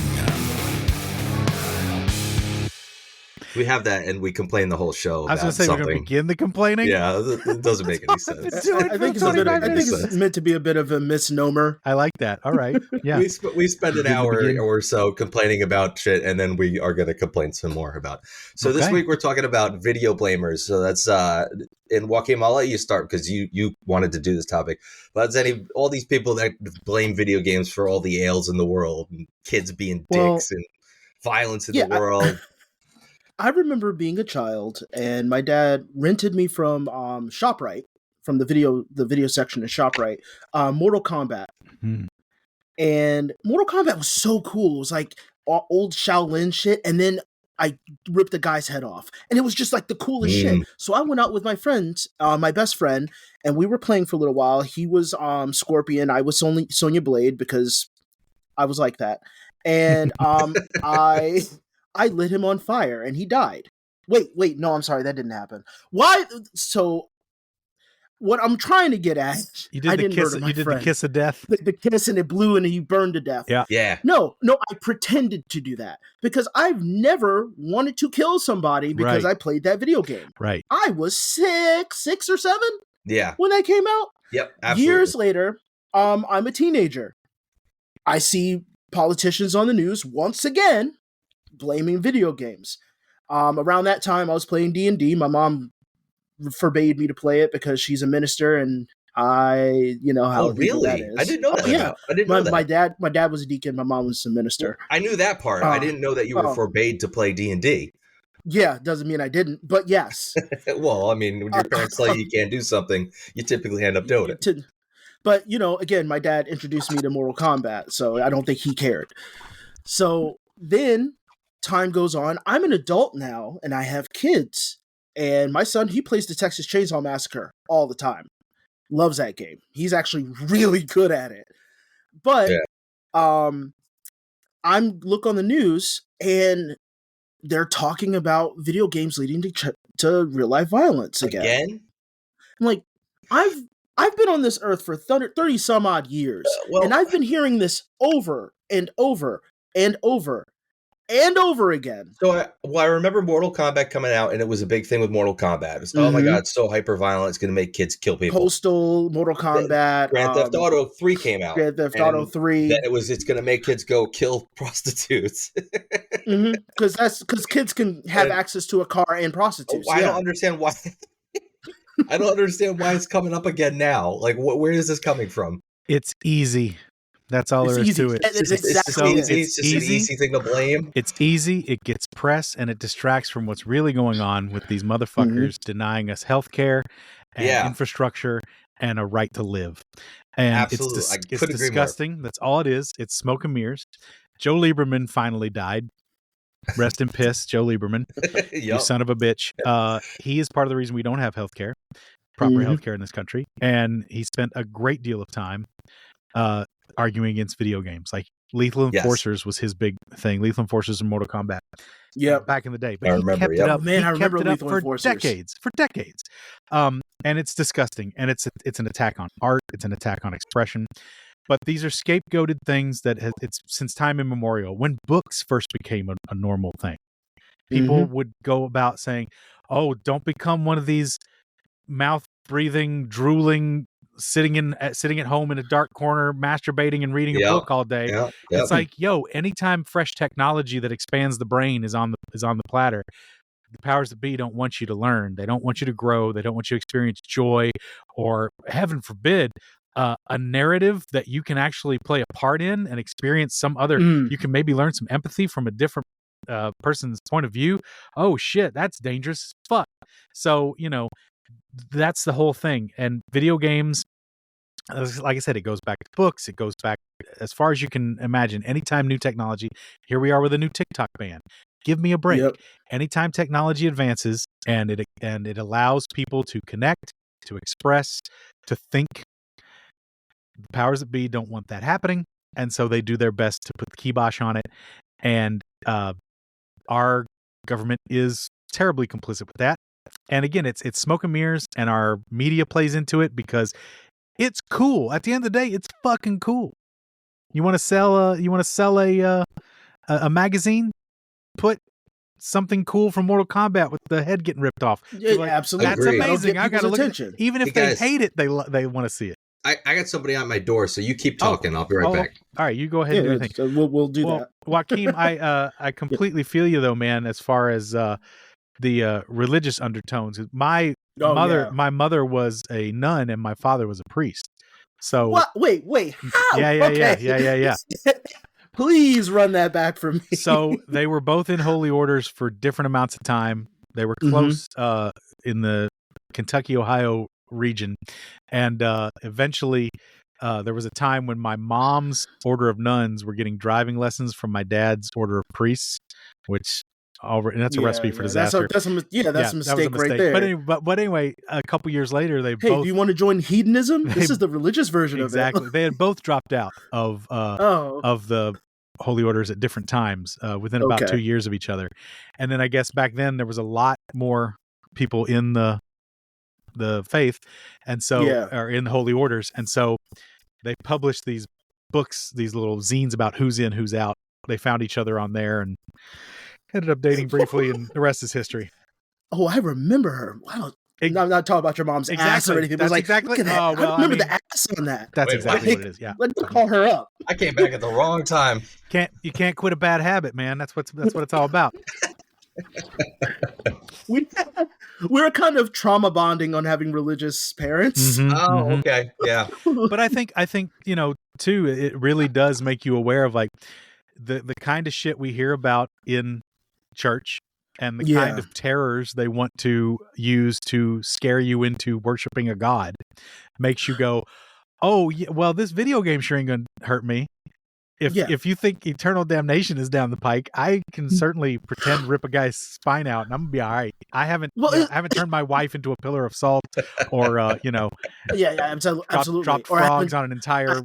We have that, and we complain the whole show. I was going to say we're going to begin the complaining. Yeah, it doesn't make any sense. I think it's meant to be a bit of a misnomer. I like that. All right. Yeah. we spend an hour or so complaining about shit, and then we are going to complain some more about. So this week we're talking about video blamers. So that's and Joaquin, I'll let you start because you wanted to do this topic. But all these people that blame video games for all the ails in the world, and kids being dicks and violence in the world. I remember being a child, and my dad rented me from ShopRite, from the video section of ShopRite, Mortal Kombat. And Mortal Kombat was so cool. It was like old Shaolin shit, and then I ripped the guy's head off, and it was just like the coolest shit. So I went out with my friends, my best friend, and we were playing for a little while. He was Scorpion, I was Sonya Blade because I was like that, and I lit him on fire and he died. Wait, no, I'm sorry, that didn't happen. Why? So, what I'm trying to get at, you did the kiss of death. The kiss, and it blew and he burned to death. Yeah. No, I pretended to do that because I've never wanted to kill somebody because I played that video game. Right. I was six or seven. Yeah. When that came out. Yep. Absolutely. Years later, I'm a teenager. I see politicians on the news once again blaming video games. Around that time, I was playing D&D. My mom forbade me to play it because she's a minister, and I, how really? That is. I didn't know that. Yeah, I didn't know that. My dad was a deacon. My mom was a minister. I knew that part. I didn't know that you were forbade to play D&D. Yeah, doesn't mean I didn't, but yes. Well, I mean, when your parents tell you can't do something, you typically end up doing it. But again, my dad introduced me to Mortal Kombat, so I don't think he cared. So then time goes on. I'm an adult now, and I have kids. And my son, he plays the Texas Chainsaw Massacre all the time. Loves that game. He's actually really good at it. But I'm look on the news, and they're talking about video games leading to real life violence again. I'm like, I've been on this earth for 30 some odd years, and I've been hearing this over and over and over and over again. So I remember Mortal Kombat coming out, and it was a big thing with Mortal Kombat. It was, oh my God, it's so hyper violent, it's going to make kids kill people. Postal, Mortal Kombat, Grand Theft Auto 3 came out. Grand Theft Auto 3. Then it's going to make kids go kill prostitutes. Because kids can have access to a car and prostitutes. I don't understand why. I don't understand why it's coming up again now. Like, where is this coming from? It's easy. That's all there is to it. It's just an easy thing to blame. It's easy. It gets press, and it distracts from what's really going on with these motherfuckers denying us healthcare and infrastructure and a right to live. And absolutely. It's disgusting. That's all it is. It's smoke and mirrors. Joe Lieberman finally died. Rest in piss, Joe Lieberman. You son of a bitch. He is part of the reason we don't have healthcare, proper healthcare in this country. And he spent a great deal of time arguing against video games. Like, Lethal Enforcers was his big thing. Lethal Enforcers and Mortal Kombat. Yeah, back in the day. But I he remember, kept it up. Man, he I remember kept it up Lethal for Enforcers. decades. And it's disgusting. And it's an attack on art. It's an attack on expression. But these are scapegoated things that it's since time immemorial. When books first became a normal thing, people would go about saying, "Oh, don't become one of these mouth-breathing, drooling, sitting at home in a dark corner, masturbating and reading a book all day." It's like, yo, anytime fresh technology that expands the brain is on the platter, the powers that be don't want you to learn. They don't want you to grow. They don't want you to experience joy, or heaven forbid, a narrative that you can actually play a part in and experience some other. You can maybe learn some empathy from a different person's point of view. Oh shit, that's dangerous as fuck. So, that's the whole thing. And video games, like I said, it goes back to books. It goes back as far as you can imagine. Anytime new technology, here we are with a new TikTok ban. Give me a break. Yep. Anytime technology advances and it allows people to connect, to express, to think, the powers that be don't want that happening. And so they do their best to put the kibosh on it. And our government is terribly complicit with that. And again, it's smoke and mirrors, and our media plays into it because it's cool. At the end of the day, it's fucking cool. You want to sell a magazine? Put something cool from Mortal Kombat with the head getting ripped off. Yeah, like, absolutely. That's amazing. I got to look at it. Even if they hate it, they want to see it. I got somebody at my door, so you keep talking. I'll be right back. All right, you go ahead and do your thing. So we'll do that. Joaquin, I completely feel you though, man, as far as the religious undertones. My mother was a nun and my father was a priest. So what? Wait, how? Yeah. Please run that back for me. So they were both in holy orders for different amounts of time. They were close in the Kentucky, Ohio region. And eventually there was a time when my mom's order of nuns were getting driving lessons from my dad's order of priests, which and that's a recipe for disaster. That's a mistake right there. But anyway, a couple years later, both. Do you want to join hedonism? This is the religious version of it. Exactly. They had both dropped out of the holy orders at different times within about 2 years of each other. And then I guess back then there was a lot more people in the faith, and so or in the holy orders, and so they published these books, these little zines about who's in, who's out. They found each other on there and ended up dating briefly, and the rest is history. Oh, I remember her. Wow. I'm not talking about your mom's ass or anything. That's but exactly. I remember the ass on that. That's exactly what it is. Yeah. Let's call her up. I came back at the wrong time. You can't quit a bad habit, man. That's what it's all about. We're kind of trauma bonding on having religious parents. Okay, yeah. But I think too, it really does make you aware of like the kind of shit we hear about in church and the kind of terrors they want to use to scare you into worshiping a god. Makes you go, oh yeah, well, this video game sure ain't gonna hurt me. If you think eternal damnation is down the pike, I can certainly pretend rip a guy's spine out and I'm gonna be all right. I haven't turned my wife into a pillar of salt or absolutely dropped frogs on an entire.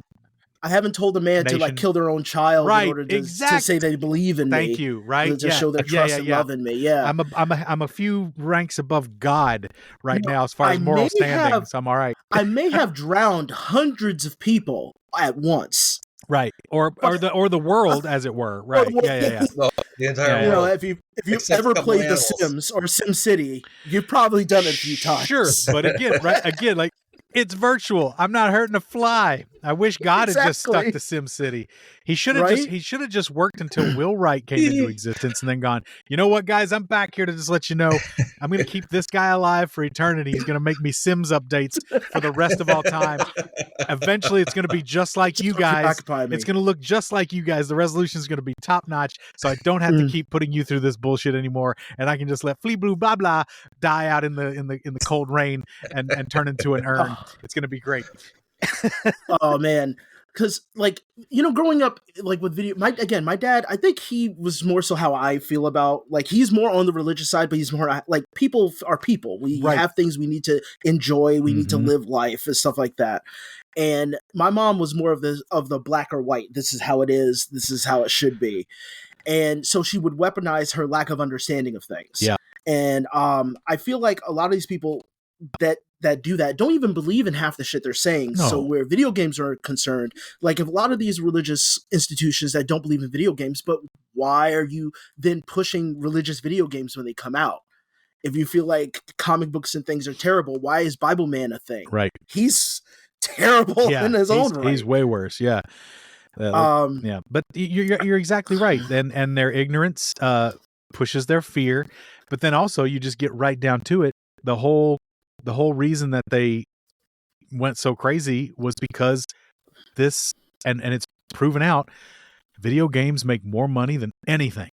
I haven't told a man nation. To like kill their own child in order to say they believe in me. Thank you. Right. To show their trust and love in me. Yeah. I'm a few ranks above God now as far as moral standing. So I'm all right. I may have drowned hundreds of people at once. Right, or the world, as it were. Right, yeah. No, the entire world. If you've ever played The Sims or SimCity, you've probably done it a few times. Sure, but again, like it's virtual. I'm not hurting a fly. I wish God had just stuck to SimCity. He should have just worked until Will Wright came into existence and then gone, you know what, guys, I'm back here to just let you know I'm going to keep this guy alive for eternity. He's going to make me Sims updates for the rest of all time. Eventually, it's going to be just like you guys. It's going to look just like you guys. The resolution is going to be top notch, so I don't have to keep putting you through this bullshit anymore, and I can just let Flea Blue Blah Blah die out in the cold rain and turn into an urn. It's going to be great. Oh man, because growing up with video, my dad, I think he was more so how I feel about he's more on the religious side, but he's more people are people. We have things we need to enjoy, we need to live life and stuff like that. And my mom was more of the black or white. This is how it is. This is how it should be. And so she would weaponize her lack of understanding of things. Yeah. And I feel like a lot of these people that do that don't even believe in half the shit they're saying. No. So where video games are concerned, like if a lot of these religious institutions that don't believe in video games, but why are you then pushing religious video games when they come out? If you feel like comic books and things are terrible, why is Bible Man a thing? Right. He's terrible in his own right. He's way worse. Yeah. Yeah. But you're exactly right. And their ignorance pushes their fear. But then also you just get right down to it. The whole reason that they went so crazy was because this, and it's proven out, video games make more money than anything.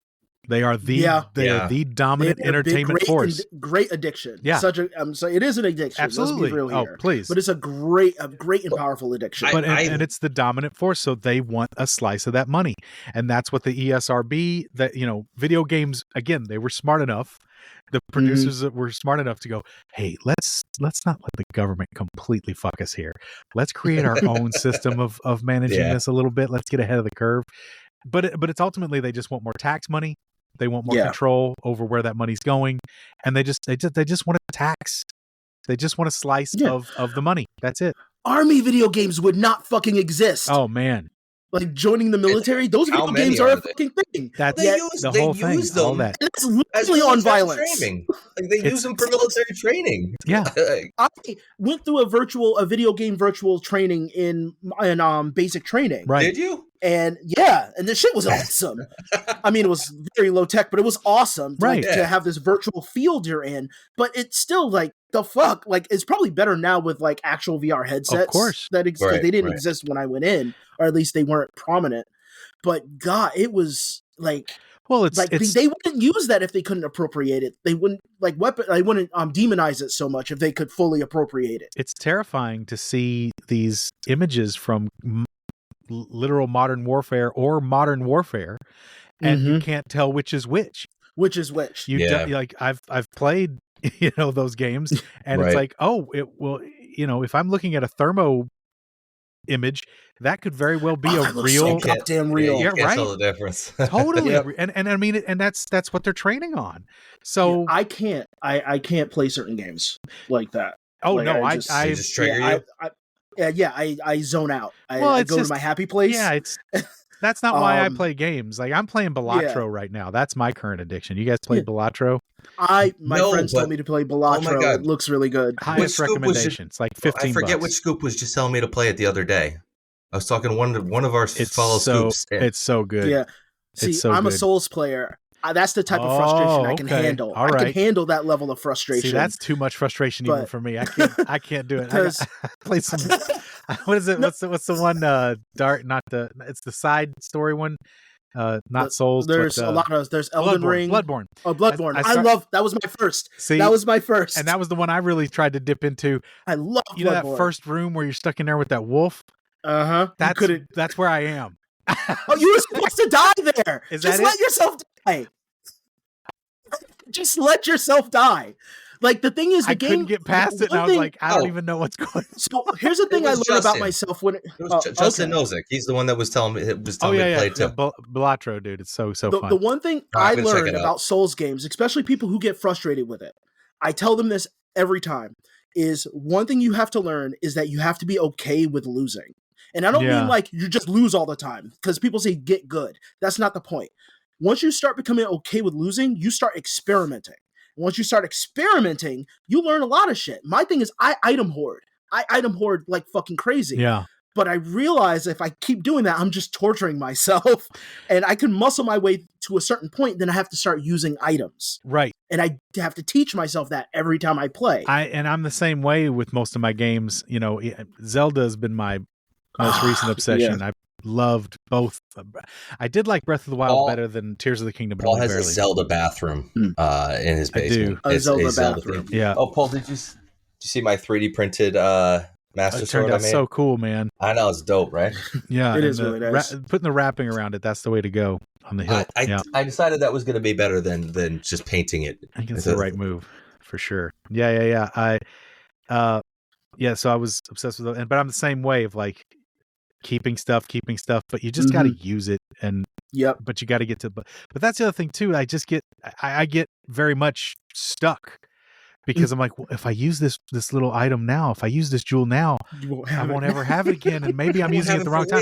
They are the dominant entertainment force. Great addiction. Yeah. So it is an addiction. Absolutely. Let's be real here. Please. But it's a great and powerful addiction. And it's the dominant force. So they want a slice of that money. And that's what the ESRB, that, video games, again, they were smart enough. The producers that were smart enough to go, hey, let's not let the government completely fuck us here. Let's create our own system of managing this a little bit. Let's get ahead of the curve. But it's ultimately they just want more tax money. They want more control over where that money's going, and they just want to tax. They just want a slice of the money. That's it. Army video games would not fucking exist. Oh man. Like joining the military, those video games are a fucking thing. That's the whole thing. All that. It's literally on violence. Training. Like they use them for military training. Yeah. I went through a video game virtual training in basic training. Right. Did you? And the shit was awesome. I mean, it was very low tech, but it was awesome to have this virtual field you're in. But it's still like, the fuck? Like, it's probably better now with like actual VR headsets. Of course. They didn't exist when I went in, or at least they weren't prominent. But God, it was like, well, it's they wouldn't use that if they couldn't appropriate it. They wouldn't demonize it so much if they could fully appropriate it. It's terrifying to see these images from literal modern warfare or modern warfare, and you can't tell which is which. Which is which? Like I've played those games, and it's like, if I'm looking at a thermo image, that could very well be a real, goddamn real. You can't tell the difference. Totally. And I mean, and that's what they're training on. So I can't play certain games like that. Oh like, no, I just trigger you. I zone out. I go to my happy place. Yeah, that's not why I play games. Like I'm playing Balatro right now. That's my current addiction. You guys play Balatro? My friends told me to be Balatro. Oh it looks really good. Highest recommendation. It's like $15. I forget which Scoop was just telling me to play it the other day. I was talking to one of our fellow Scoops. It's so good. Yeah. See, I'm a Souls player. That's the type of frustration I can handle. I can handle that level of frustration. See, that's too much frustration even for me. I can't do it. I play some. What is it? What's the one? It's the side story one. Not Souls. There's a lot of. There's Elden Ring. Bloodborne. Oh, Bloodborne. I love. That was my first. See, that was my first, and that was the one I really tried to dip into. I love. That first room where you're stuck in there with that wolf. That's where I am. Oh, you were supposed to die there. Just let yourself die. Just let yourself die. Like the thing is, the game couldn't get past it, and I was like, I don't even know what's going on. So here's the thing I learned about myself when it was Justin Nozick. He's the one that was telling me to play too. Balatro, dude, it's so fun. The one thing I learned about Souls games, especially people who get frustrated with it, I tell them this every time: is one thing you have to learn is that you have to be okay with losing. And I don't mean like you just lose all the time, because people say get good. That's not the point. Once you start becoming okay with losing, you start experimenting. Once you start experimenting, you learn a lot of shit. My thing is I item hoard. I item hoard like fucking crazy. Yeah. But I realize if I keep doing that, I'm just torturing myself. And I can muscle my way to a certain point, then I have to start using items. Right. And I have to teach myself that every time I play. I'm the same way with most of my games. Zelda has been my most recent obsession. I loved both. I did like Breath of the Wild better than Tears of the Kingdom. But Paul has a Zelda bathroom in his basement. I do. A Zelda bathroom. Yeah. Oh, Paul, did you see my 3D printed Master Sword? Turned out so cool, man. I know, it's dope, right? Yeah, it is really nice. Putting the wrapping around it, that's the way to go on the hill. I decided that was going to be better than just painting it. I think it's the right move for sure. Yeah. Yeah, so I was obsessed with it, but I'm the same way of like keeping stuff, but you just got to use it, and but you got to get to. But that's the other thing too. I get very much stuck because I'm like, well, if I use this little item now, if I use this jewel now, I won't ever have it again, and maybe I'm using it the wrong time.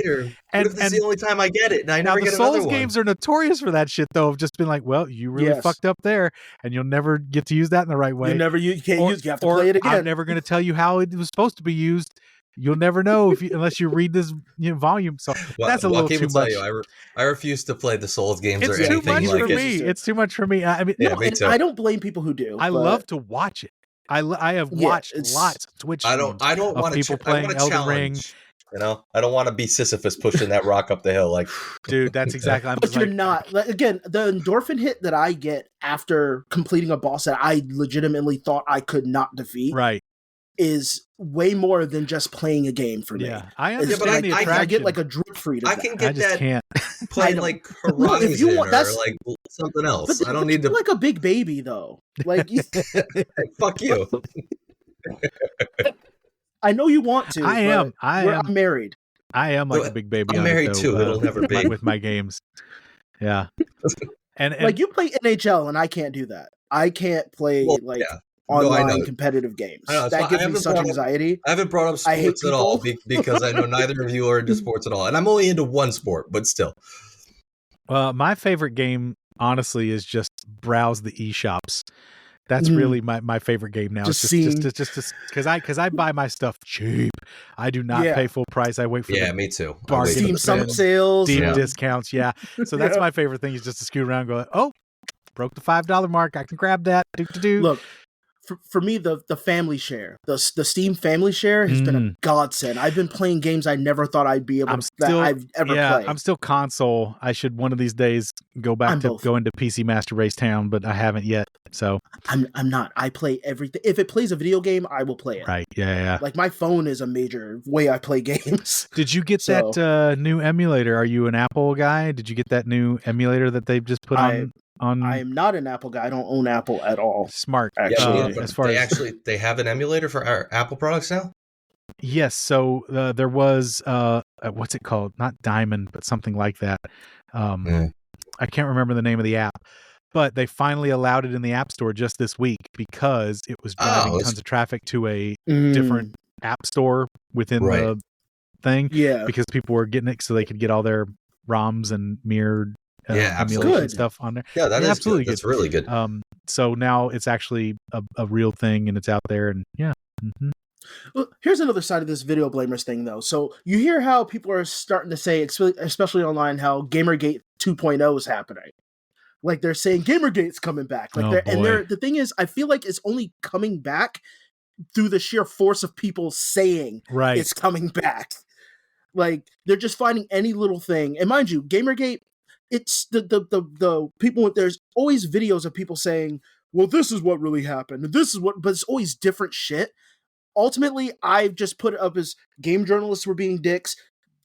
And what if it's the only time I get it, and I never get another one? The Souls games are notorious for that shit, though. Of just been like, well, you really fucked up there, and you'll never get to use that in the right way. You can't use. You have to play it again. I'm never going to tell you how it was supposed to be used. You'll never know unless you read this volume. So that's a little too much. I refuse to play the Souls games or anything like it. It's too much for me. It's too much for me. I mean, me too. I don't blame people who do. I love to watch it. I have watched lots of Twitch streams I don't want people playing Elden Ring. You know, I don't want to be Sisyphus pushing that rock up the hill. Like, dude, that's exactly. But you're not. Like, again, the endorphin hit that I get after completing a boss that I legitimately thought I could not defeat, right, is way more than just playing a game for me. Yeah, I understand the attraction. I get like a drip free to I can get that. Can't. Playing like Horizon if you want, or like something else. I don't need to like a big baby though. Like, fuck you. I know you want to. I'm married. I am like a big baby. I'm married too. It'll never be with my games. Yeah, and like you play NHL and I can't do that. I can't play online competitive games. That gives me such anxiety. I haven't brought up sports at all because I know neither of you are into sports at all, and I'm only into one sport, but still. My favorite game, honestly, is just browse the eShops. That's really my favorite game now. Just because I buy my stuff cheap. I do not pay full price. I wait for me too. Steam summer sales, deep discounts. Yeah, so that's my favorite thing is just to scoot around and go, oh, broke the $5 mark. I can grab that. Look. For me, the family share, the Steam family share has been a godsend. I've been playing games I never thought I'd be able I've ever played. I'm still console. I should one of these days go back to go into PC Master Race Town, but I haven't yet. So I'm not. I play everything. If it plays a video game, I will play it. Right. Yeah. Like my phone is a major way I play games. Did you get that new emulator? Are you an Apple guy? Did you get that new emulator that they've just put on? I am not an Apple guy. I don't own Apple at all. Smart. Actually, they have an emulator for our Apple products now. Yes. So there was what's it called? Not Diamond, but something like that. I can't remember the name of the app, but they finally allowed it in the App Store just this week because it was driving tons of traffic to a different app store within the thing. Yeah, because people were getting it so they could get all their ROMs and mirrored. Emulation stuff on there. Yeah, that is absolutely good. That's really good. So now it's actually a real thing and it's out there, and Well, here's another side of this video blamers thing, though. So you hear how people are starting to say, especially online, how Gamergate 2.0 is happening. Like they're saying Gamergate's coming back. Like the thing is, I feel like it's only coming back through the sheer force of people saying it's coming back. Like they're just finding any little thing. And mind you, Gamergate. It's the people. There's always videos of people saying, "Well, this is what really happened. This is what," but it's always different shit. Ultimately, I've just put it up as game journalists were being dicks,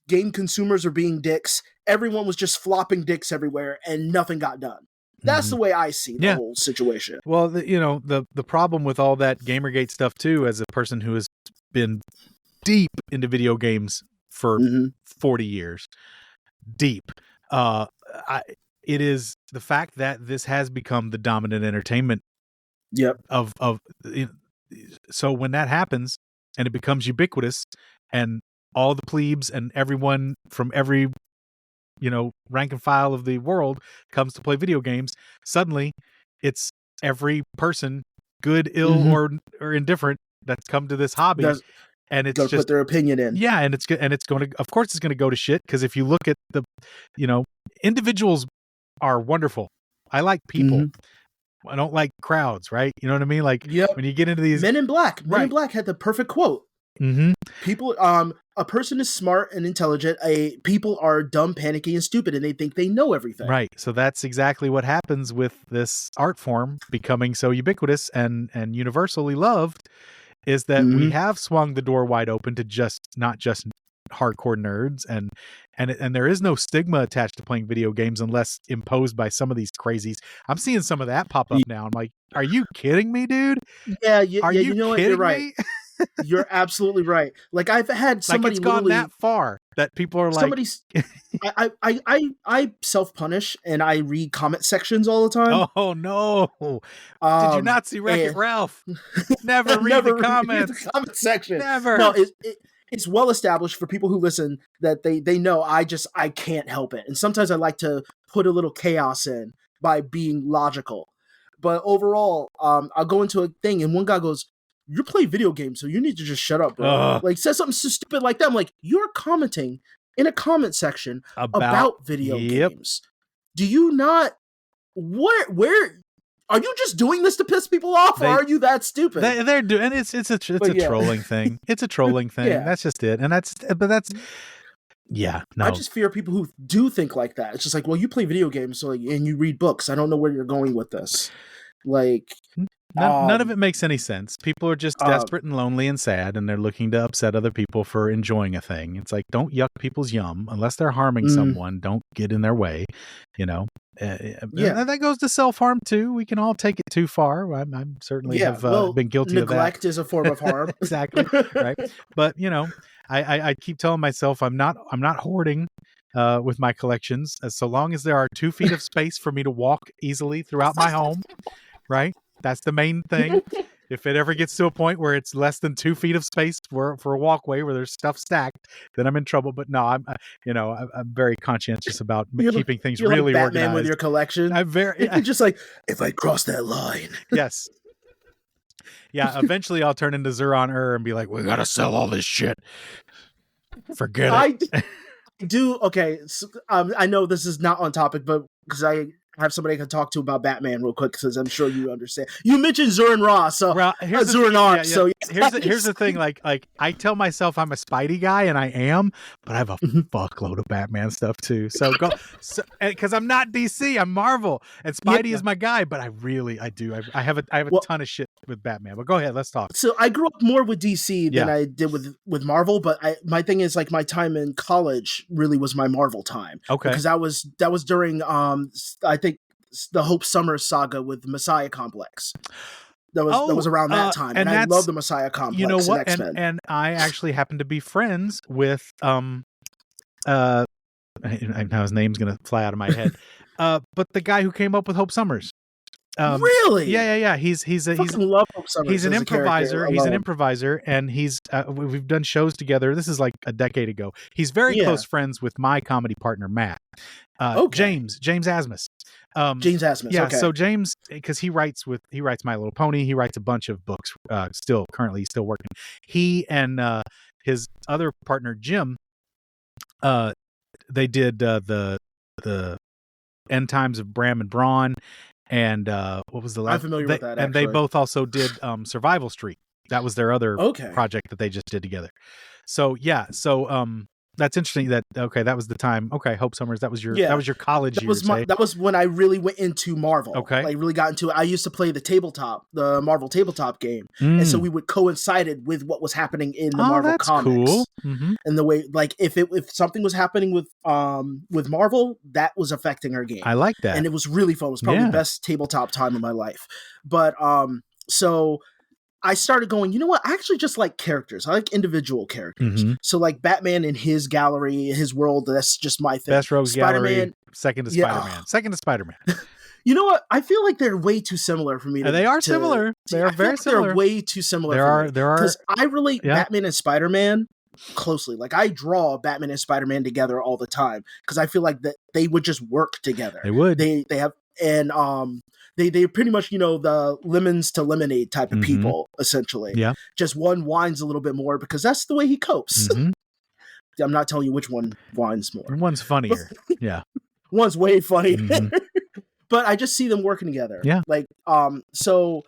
game consumers are being dicks. Everyone was just flopping dicks everywhere, and nothing got done. That's the way I see the whole situation. Well, the problem with all that Gamergate stuff too, as a person who has been deep into video games for 40 years, deep. It is the fact that this has become the dominant entertainment. So when that happens and it becomes ubiquitous, and all the plebes and everyone from every rank and file of the world comes to play video games, suddenly it's every person, good, ill, or indifferent, that's come to this hobby. And it's just put their opinion in. Yeah, and it's going to, of course, it's going to go to shit, because if you look at the, individuals are wonderful. I like people. I don't like crowds, right? You know what I mean? Like when you get into these Men in Black. Men in Black had the perfect quote. People, a person is smart and intelligent. People are dumb, panicky, and stupid, and they think they know everything. Right. So that's exactly what happens with this art form becoming so ubiquitous and universally loved. Is that we have swung the door wide open to not just hardcore nerds, and there is no stigma attached to playing video games unless imposed by some of these crazies. I'm seeing some of that pop up now. I'm like, are you kidding me, dude? Yeah, are you know kidding what? You're right. me? You're absolutely right. Like I've had somebody like it's gone that far that people are like, I self-punish and I read comment sections all the time. Oh no! Did you not see Wreck-It Ralph? Never read the comments. Read the comment section. Never. No, it's well established for people who listen that they know I can't help it, and sometimes I like to put a little chaos in by being logical. But overall, I'll go into a thing and one guy goes, "You play video games, so you need to just shut up, bro." Like, says something so stupid like that. I'm like, you're commenting in a comment section about video games. Do you not? Where are you just doing this to piss people off, or are you that stupid? They're doing it's a trolling thing. It's a trolling thing. Yeah. That's just it. And that's no. I just fear people who do think like that. It's just like, well, you play video games, so and you read books. I don't know where you're going with this. Like, none of it makes any sense. People are just desperate and lonely and sad, and they're looking to upset other people for enjoying a thing. It's like, don't yuck people's yum unless they're harming someone. Don't get in their way, you know. And that goes to self-harm too. We can all take it too far. I certainly have been guilty of that. Neglect is a form of harm. Exactly. Right. But you know, I keep telling myself I'm not hoarding with my collections. So long as there are 2 feet of space for me to walk easily throughout my home, right? That's the main thing. If it ever gets to a point where it's less than 2 feet of space for a walkway where there's stuff stacked, then I'm in trouble. But no, I'm very conscientious about keeping things really like Batman organized with your collection. I'm very just like, if I cross that line. Yes. Yeah. Eventually, I'll turn into Zuron and be like, we gotta sell all this shit. Forget it. I do. Okay, so, I know this is not on topic, but because I have somebody I can talk to about Batman real quick, because I'm sure you understand. You mentioned Zurin Ra, so here's the thing. Like I tell myself I'm a Spidey guy, and I am, but I have a fuckload of Batman stuff too. So because I'm not DC, I'm Marvel, and Spidey is my guy. But I do. I have a ton of shit with Batman. But go ahead, let's talk. So I grew up more with DC than I did with Marvel. But my thing is, like, my time in college really was my Marvel time. Okay, because that was during I think the Hope Summers saga with the Messiah Complex. That was around that time, and I love the Messiah Complex. You know what? And X-Men. And I actually happen to be friends with now his name's gonna fly out of my head, but the guy who came up with Hope Summers. Really? Yeah. He's love Hope Summers. He's an improviser. He's an improviser, and we've done shows together. This is like a decade ago. He's very close friends with my comedy partner Matt. James Asmus. James Asmus. Yeah. Okay. So James, because he writes My Little Pony. He writes a bunch of books. Currently still working. He and his other partner Jim, they did the End Times of Bram and Brawn. And what was the last? I'm familiar with that. And they both also did Survival Street. That was their other project that they just did together. So yeah, that's interesting. That was the time. Okay, Hope Summers. That was your college years. That was when I really went into Marvel. Okay, like really got into it. I used to play the Marvel tabletop game, and so we would coincided with what was happening in the Marvel comics. Cool. Mm-hmm. And the way, like, if something was happening with Marvel, that was affecting our game. I like that, and it was really fun. It was probably the best tabletop time of my life. But so I started going, you know what? I actually just like characters. I like individual characters. Mm-hmm. So like Batman in his gallery, his world, that's just my thing. Best Rogues Gallery, second to Spider-Man. Second to Spider-Man. You know what? I feel like they're way too similar for me. They are similar. They are very similar. They're way too similar. There are because I relate Batman and Spider-Man closely. Like I draw Batman and Spider-Man together all the time because I feel like that they would just work together. They would. They have They pretty much, the lemons to lemonade type of people, essentially. Yeah. Just one whines a little bit more because that's the way he copes. Mm-hmm. I'm not telling you which one whines more. One's funnier. Yeah. One's way funnier. Mm-hmm. But I just see them working together. Yeah. Like, so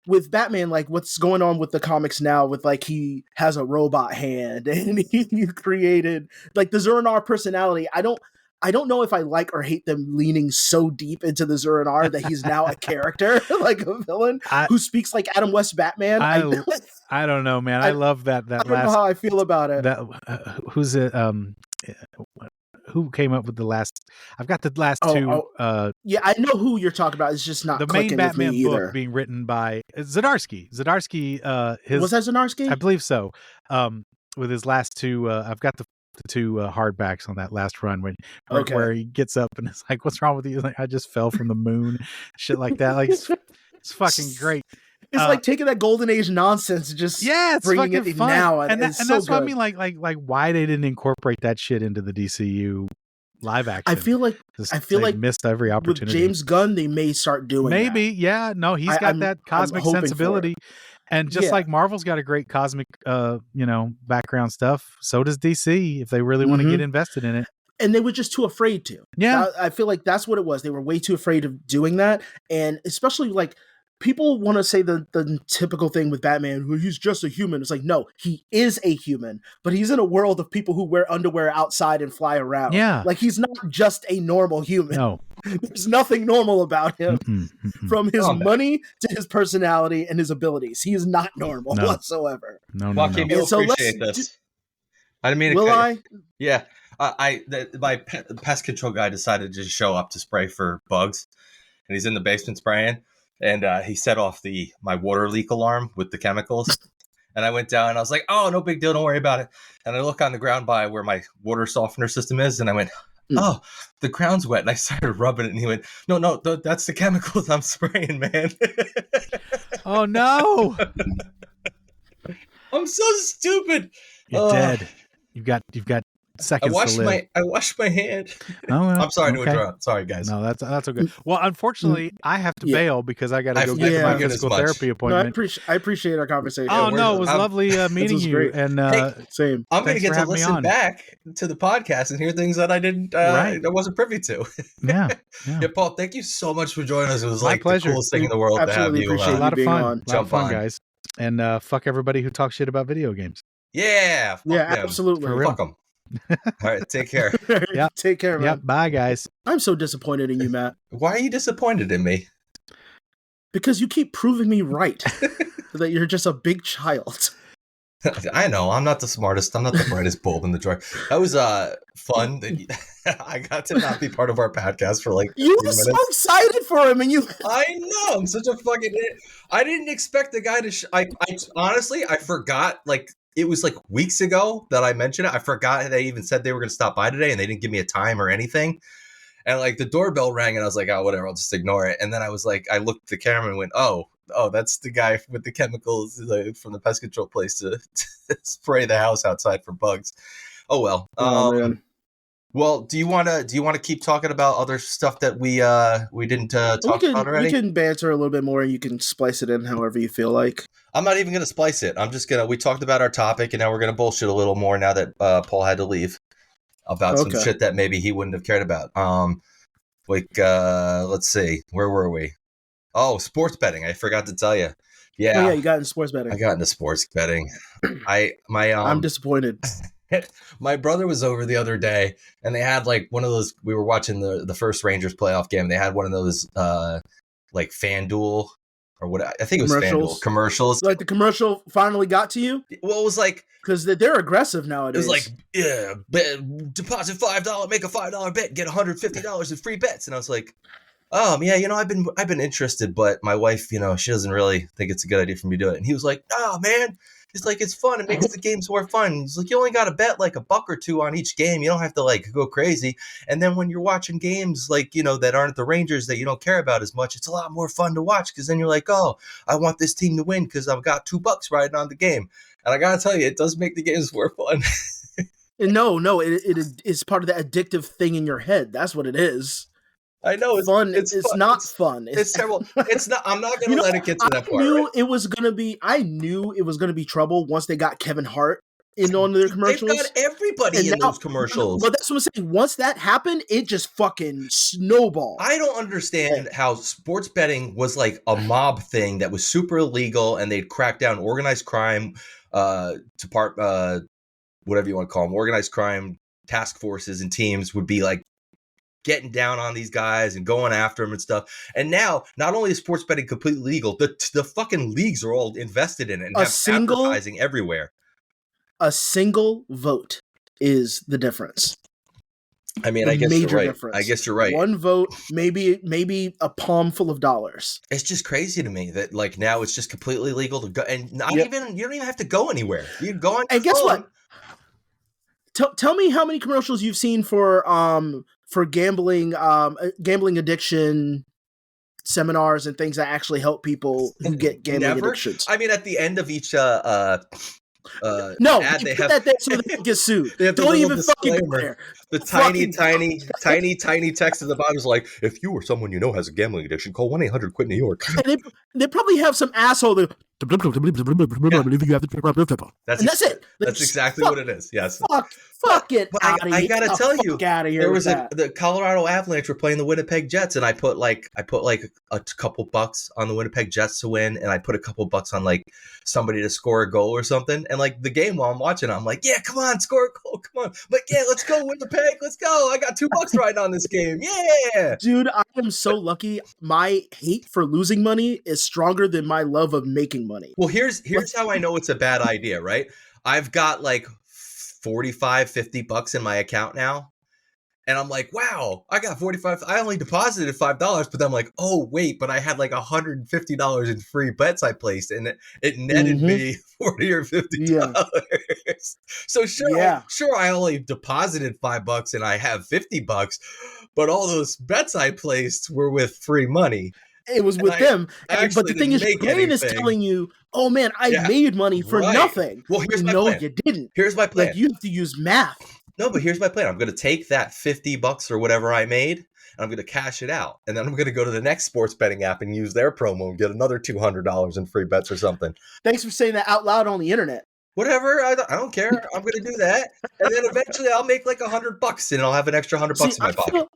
with Batman, like what's going on with the comics now with like he has a robot hand and he created like the Zur-En-Arrh personality. I don't know if I like or hate them leaning so deep into the Zur-En-Arrh that he's now a character, like a villain who speaks like Adam West Batman. I don't know, man. I love that. I don't know how I feel about it. Who's it? who came up with the last. I've got the last two. Yeah, I know who you're talking about. It's just not the clicking main Batman with me either. book being written by Zdarsky. Zdarsky, was that Zdarsky? I believe so. With his last two, I've got the two hardbacks on that last run where he gets up and it's like, "What's wrong with you?" He's like, "I just fell from the moon," shit like that. Like it's fucking great. It's like taking that golden age nonsense and just bringing it fun. Now, and that's what I mean. Like why they didn't incorporate that shit into the DCU live action. I feel like missed every opportunity. With James Gunn, they may start doing maybe. That. Yeah, no, he's got that cosmic sensibility, and just like Marvel's got a great cosmic, background stuff. So does DC if they really want to get invested in it. And they were just too afraid to. Yeah, I feel like that's what it was. They were way too afraid of doing that, and especially like. People want to say the typical thing with Batman, who he's just a human. It's like, no, he is a human, but he's in a world of people who wear underwear outside and fly around. Yeah. Like, he's not just a normal human. No. There's nothing normal about him. From his money to his personality and his abilities. He is not normal whatsoever. No. You'll appreciate this. I didn't mean to cut you. Yeah. My pest control guy decided to just show up to spray for bugs, and he's in the basement spraying. And he set off my water leak alarm with the chemicals. And I went down and I was like, "Oh, no big deal. Don't worry about it." And I look on the ground by where my water softener system is. And I went, "Oh, the ground's wet." And I started rubbing it. And he went, No, that's the chemicals I'm spraying, man. Oh, no. I'm so stupid. You're dead. You've got seconds to live. I washed my hand. Oh, well, I'm sorry to interrupt. Sorry, guys. No, that's okay. Well, unfortunately, I have to bail because I got to go get my physical therapy appointment. No, I appreciate our conversation. Oh, no, it was lovely meeting you. Great. And same. I'm going to get to listen back to the podcast and hear things that I wasn't privy to. Yeah. Paul, thank you so much for joining us. It was my like pleasure. the coolest thing in the world to have you. Appreciate a lot of fun. On. A lot of fun, guys. And fuck everybody who talks shit about video games. Yeah. Absolutely. Fuck them. All right, take care. Yep. Take care, man. Yep. Bye, guys. I'm so disappointed in you, Matt. Why are you disappointed in me? Because you keep proving me right that you're just a big child. I know. I'm not the smartest. I'm not the brightest bulb in the drawer. That was fun. I got to not be part of our podcast for like you were so excited for him, and you. I know. I'm such a fucking. I didn't expect the guy to. I honestly, I forgot. Like, it was like weeks ago that I mentioned it. I forgot they even said they were going to stop by today, and they didn't give me a time or anything. And like the doorbell rang, and I was like, "Oh, whatever. I'll just ignore it." And then I was like, I looked at the camera and went, "Oh, that's the guy with the chemicals from the pest control place to spray the house outside for bugs." Oh well. Well, do you want to keep talking about other stuff that we didn't talk about already? We can banter a little bit more, and you can splice it in however you feel like. I'm not even going to splice it. I'm just going to. We talked about our topic, and now we're going to bullshit a little more now that Paul had to leave about some shit that maybe he wouldn't have cared about. Let's see, where were we? Oh, sports betting. I forgot to tell you. Yeah, you got into sports betting. I got into sports betting. I'm disappointed. My brother was over the other day, and they had like one of those. We were watching the first Rangers playoff game. They had one of those like FanDuel or what I think it was FanDuel commercials. Like the commercial finally got to you. Well, it was like because they're aggressive nowadays. It was like deposit $5, make a $5 bet, get $150 in free bets, and I was like, oh yeah, I've been interested, but my wife, she doesn't really think it's a good idea for me to do it. And he was like, oh man. He's like, it's fun. It makes the games more fun. He's like, you only got to bet like $1 or $2 on each game. You don't have to like go crazy. And then when you're watching games like, that aren't the Rangers that you don't care about as much, it's a lot more fun to watch because then you're like, oh, I want this team to win because I've got $2 riding on the game. And I got to tell you, it does make the games more fun. No, it is part of the addictive thing in your head. That's what it is. I know it's fun. It's fun. Not fun. It's terrible. It's not. I'm not going to let it get to that part. I knew it was going to be trouble once they got Kevin Hart in on their commercials. They've got everybody in those commercials. But that's what I'm saying. Once that happened, it just fucking snowballed. I don't understand how sports betting was like a mob thing that was super illegal, and they'd crack down organized crime, whatever you want to call them, organized crime task forces and teams would be like getting down on these guys and going after them and stuff. And now, not only is sports betting completely legal, the fucking leagues are all invested in it and have advertising everywhere. A single vote is the difference. I mean, I guess you're right. Difference. I guess you're right. One vote, maybe a palm full of dollars. It's just crazy to me that like now it's just completely legal to go, and not even you don't even have to go anywhere. You can go on. And guess what? Tell me how many commercials you've seen for gambling addiction seminars and things that actually help people who get gambling addictions. I mean, at the end of each no, ad, they put have that there so they don't get sued. They have don't even fucking go there. The tiny text at the bottom is like, if you or someone you know has a gambling addiction, call 1-800-QUIT-NEW YORK. And they probably have some asshole that that's it. That's exactly what it is. Yes. Fuck it. I gotta tell you, there was the Colorado Avalanche were playing the Winnipeg Jets, and I put like a couple bucks on the Winnipeg Jets to win, and I put a couple bucks on like somebody to score a goal or something. And like the game while I'm watching, I'm like, yeah, come on, score a goal, come on. But yeah, let's go Winnipeg, let's go. I got $2 riding on this game. Yeah, dude, I am so lucky. My hate for losing money is stronger than my love of making money. Well, here's how I know it's a bad idea, right? I've got like $45-$50 in my account now, and I'm like, wow, I got 45. I only deposited $5, but then I'm like, oh wait, but I had like $150 in free bets I placed, and it netted me $40 or $50. So sure, I only deposited $5 and I have $50, but all those bets I placed were with free money. It was with them. But the thing is, your brain is telling you, oh man, I made money for nothing. Well, here's my plan. You didn't. Here's my plan. Like, you have to use math. No, but here's my plan. I'm going to take that $50 or whatever I made, and I'm going to cash it out. And then I'm going to go to the next sports betting app and use their promo and get another $200 in free bets or something. Thanks for saying that out loud on the internet. Whatever. I don't care. I'm going to do that. And then eventually I'll make like $100 and I'll have an extra $100 in my pocket.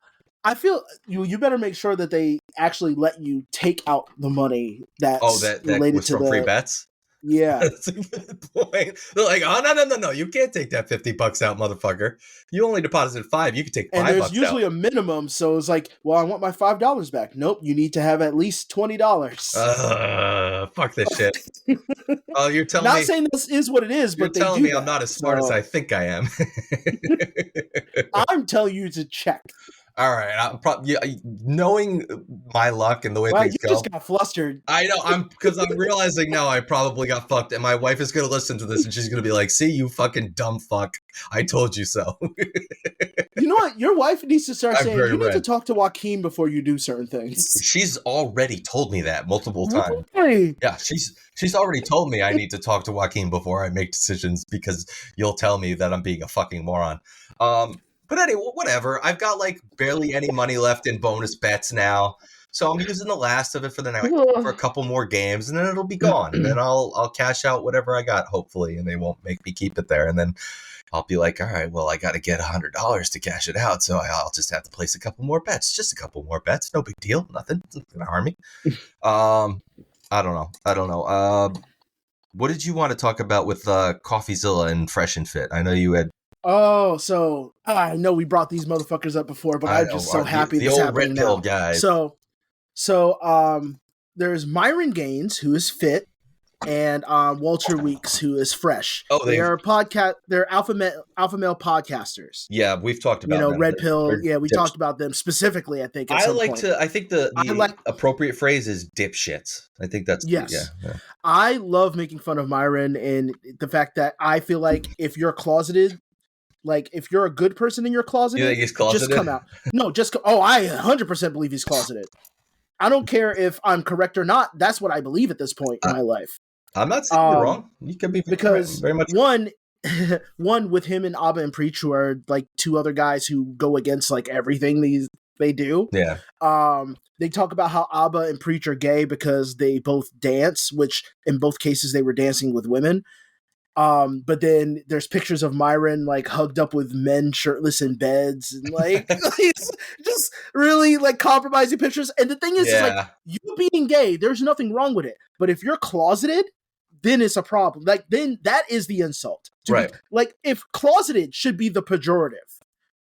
I feel you better make sure that they actually let you take out the money that's that related was to from free bets. Yeah, that's a good point. They're like, oh no, you can't take that $50 out, motherfucker. You only deposited $5. You can take $5. And there's usually a minimum, so it's like, well, I want my $5 back. Nope, you need to have at least $20. Fuck this shit. Oh, you're telling me. Not saying this is what it is, but you're telling me I'm not as smart as I think I am. I'm telling you to check. All right, I'm knowing my luck and the way things go. You just got flustered. I know, because I'm realizing now I probably got fucked, and my wife is going to listen to this, and she's going to be like, see, you fucking dumb fuck. I told you so. You know what? Your wife needs to start saying, you need to talk to Joaquin before you do certain things. She's already told me that multiple times. Really? Yeah, she's already told me I need to talk to Joaquin before I make decisions, because you'll tell me that I'm being a fucking moron. But anyway, whatever. I've got like barely any money left in bonus bets now, so I'm using the last of it for the night for a couple more games, and then it'll be gone. And then I'll cash out whatever I got, hopefully, and they won't make me keep it there. And then I'll be like, all right, well, I got to get $100 to cash it out, so I'll just have to place a couple more bets, just a couple more bets, no big deal, nothing, it's not gonna harm me. I don't know. What did you want to talk about with CoffeeZilla and Fresh and Fit? I know you had. Oh, so I know we brought these motherfuckers up before, but I'm just so happy this happening now. Guys. So there's Myron Gaines, who is fit, and Walter Weeks, who is fresh. Oh, they're alpha male podcasters. Yeah, we've talked about them. Red Pill. We talked about them specifically. I think. I think the appropriate phrase is dipshits. I think that's yes. Yeah. I love making fun of Myron and the fact that I feel like if you're closeted. Like, if you're a good person in your closet, you think he's closeted? Just come out. No, I 100% believe he's closeted. I don't care if I'm correct or not. That's what I believe at this point in my life. I'm not saying you're wrong. You can be because very much one with him and Abba and Preach, who are like two other guys who go against like everything they do. Yeah. They talk about how Abba and Preach are gay because they both dance, which in both cases they were dancing with women. But then there's pictures of Myron like hugged up with men shirtless in beds and like just really like compromising pictures. And the thing is like you being gay, there's nothing wrong with it. But if you're closeted, then it's a problem. Like then that is the insult. Like if closeted should be the pejorative.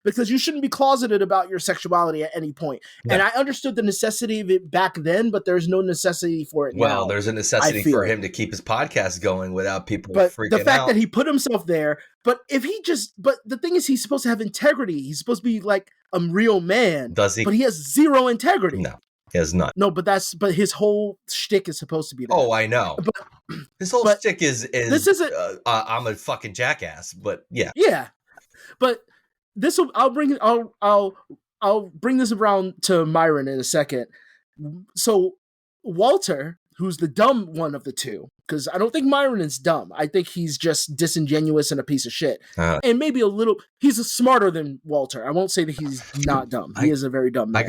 because you shouldn't be closeted about your sexuality at any point. No. And I understood the necessity of it back then, but there's no necessity for it now. Well, there's a necessity for him to keep his podcast going without people freaking out. The fact that he put himself there, but the thing is, he's supposed to have integrity. He's supposed to be like a real man. Does he? But he has zero integrity. No, he has none. No, but his whole shtick is supposed to be that. Oh, I know. His whole shtick is this isn't. I'm a fucking jackass, but yeah. Yeah, but I'll bring this around to Myron in a second. So Walter, who's the dumb one of the two, because I don't think Myron is dumb. I think he's just disingenuous and a piece of shit. And maybe he's smarter than Walter. I won't say that he's not dumb. He is a very dumb man.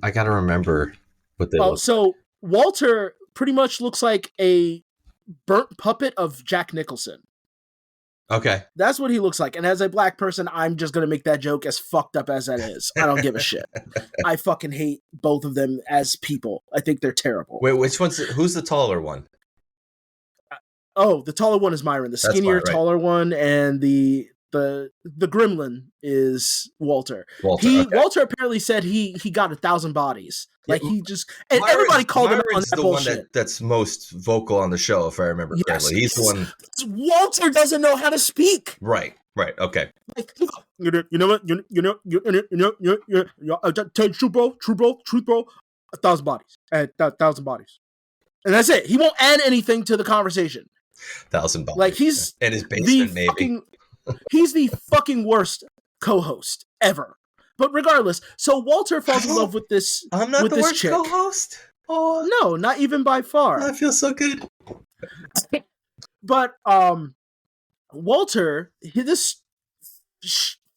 I gotta remember what they look. So Walter pretty much looks like a burnt puppet of Jack Nicholson. Okay. That's what he looks like. And as a black person, I'm just going to make that joke, as fucked up as that is. I don't give a shit. I fucking hate both of them as people. I think they're terrible. Wait, who's the taller one? Oh, the taller one is Myron. The skinnier, taller one, and the gremlin is Walter. Walter apparently said he got 1,000 bodies. Like everybody called him on that bullshit. One that's most vocal on the show, if I remember correctly. He's the one. Walter doesn't know how to speak. Right. Okay. Like, you know what? True, bro. 1,000 bodies. 1,000 bodies, and that's it. He won't add anything to the conversation. 1,000 bodies. Like he's in his basement, maybe. He's the fucking worst co-host ever. But regardless, so Walter falls in love with this. I'm not the worst co-host. Oh no, not even by far. I feel so good. But Walter, this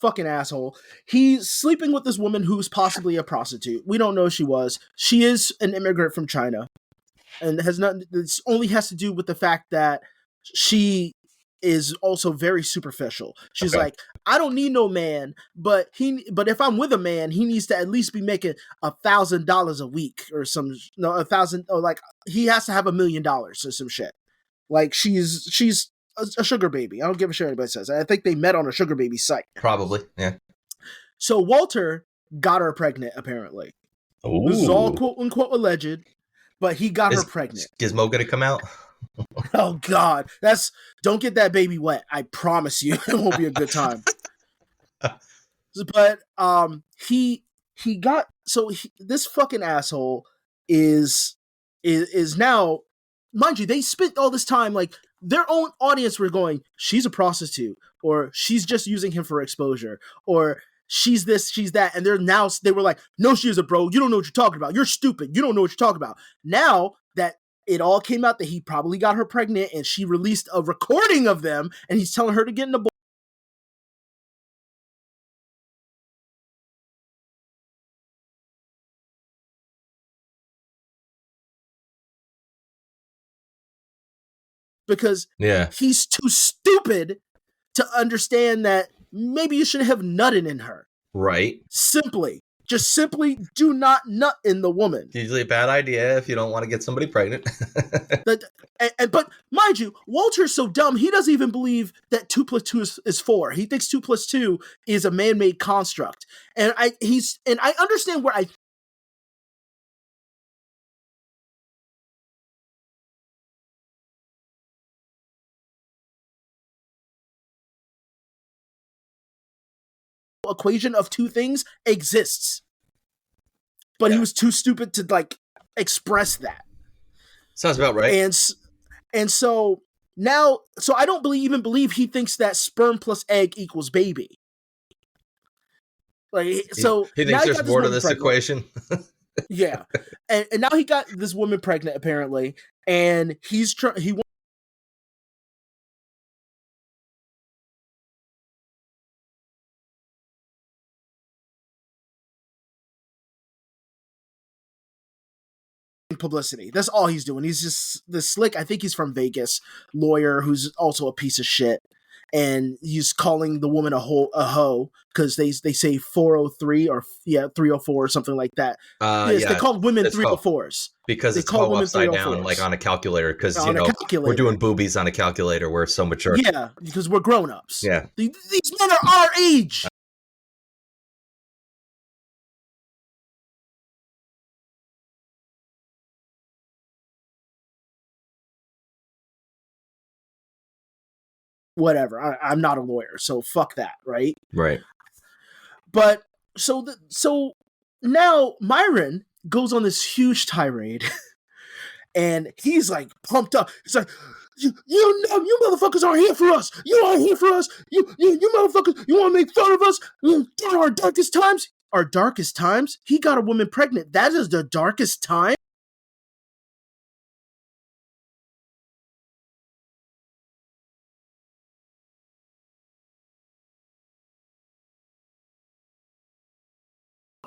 fucking asshole, he's sleeping with this woman who's possibly a prostitute. We don't know who she was. She is an immigrant from China, and this only has to do with the fact that she is also very superficial. She's like, I don't need no man, but if I'm with a man, he needs to at least be making $1,000 a week or $1,000, or like he has to have $1 million or some shit. Like she's a sugar baby. I don't give a shit what anybody says. I think they met on a sugar baby site. Probably, yeah. So Walter got her pregnant, apparently. Ooh. This is all quote unquote alleged, but he got her pregnant. Is Gizmo gonna come out? Oh God, don't get that baby wet. I promise you, it won't be a good time. But this fucking asshole is now, mind you, they spent all this time, like their own audience were going, she's a prostitute, or she's just using him for exposure, or she's this, she's that, and they were like, no, she isn't, bro. You don't know what you're talking about. You're stupid. You don't know what you're talking about. Now that it all came out that he probably got her pregnant, and she released a recording of them, and he's telling her to get in the because he's too stupid to understand that maybe you should have nutted in her. Right. Simply do not nut in the woman. It's usually a bad idea if you don't want to get somebody pregnant. But mind you, Walter's so dumb, he doesn't even believe that 2 + 2 is 4. He thinks 2 + 2 is a man-made construct. And I understand where I equation of two things exists, but he was too stupid to like express that. Sounds about right. And so now, I don't even believe he thinks that sperm plus egg equals baby. Like, so he thinks there's more to this equation. Yeah, and now he got this woman pregnant apparently, and he publicity. That's all he's doing. He's just this slick, I think he's from Vegas, lawyer who's also a piece of shit, and he's calling the woman a hoe because they say 403 or 304 or something like that. They call women 304s because it's called upside down, like on a calculator. Because we're doing boobies on a calculator. We're so mature. Yeah, because we're grown ups. Yeah, these men are our age. whatever. I'm not a lawyer, so fuck that, right? Right. But so now Myron goes on this huge tirade, and he's like pumped up. He's like, you motherfuckers aren't here for us. You aren't here for us. You motherfuckers, you want to make fun of us? During our darkest times? Our darkest times? He got a woman pregnant. That is the darkest time?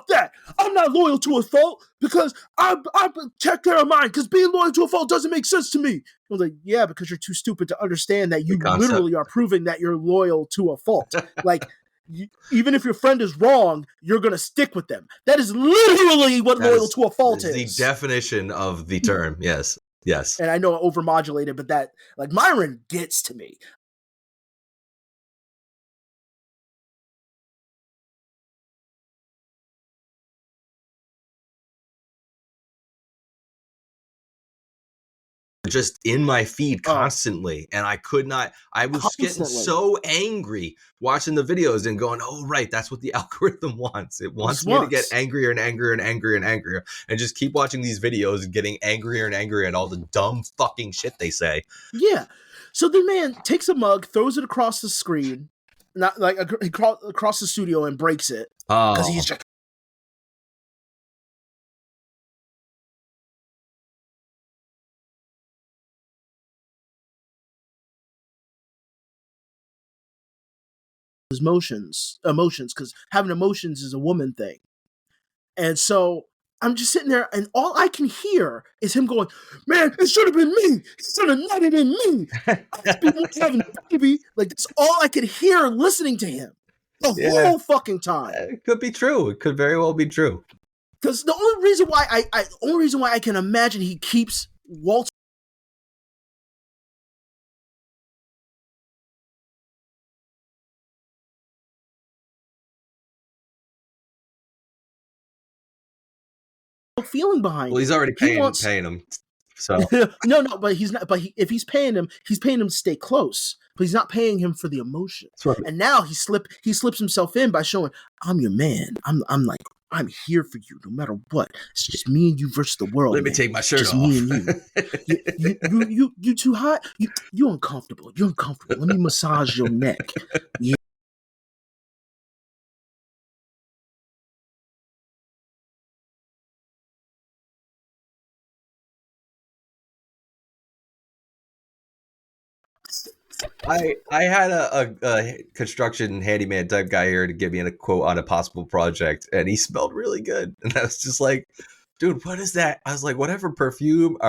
That I'm not loyal to a fault because I take care of mine, because being loyal to a fault doesn't make sense to me. I was like, yeah, because you're too stupid to understand that you literally are proving that you're loyal to a fault. Like, even if your friend is wrong, you're going to stick with them. That is literally what loyal to a fault is. The definition of the term. Yes. And I know I overmodulated, but that, like, Myron gets to me. Just in my feed constantly, and I was getting so angry watching the videos and going, oh right, that's what the algorithm wants. It wants me to get angrier and angrier and angrier and angrier, and just keep watching these videos and getting angrier and angrier at all the dumb fucking shit they say. Yeah. So the man takes a mug, throws it across the screen, not like across the studio, and breaks it because he's just emotions, because having emotions is a woman thing. And so I'm just sitting there, and all I can hear is him going, man, it should have been me. He should have nutted in me. Having a baby. Like, that's all I could hear listening to him the whole fucking time. It could be true. It could very well be true. Because the only reason why I can imagine he keeps Walter feeling behind. Well, he's already paying him. So no, but he's not. But if he's paying him to stay close. But he's not paying him for the emotion. Right. And now he slips himself in by showing, I'm your man. I'm here for you no matter what. It's just me and you versus the world. Let me take my shirt just off. Me and you. You too hot. You uncomfortable. You're uncomfortable. Let me massage your neck. Yeah. I had a construction handyman type guy here to give me a quote on a possible project, and he smelled really good. And I was just like, dude, what is that? I was like, whatever cologne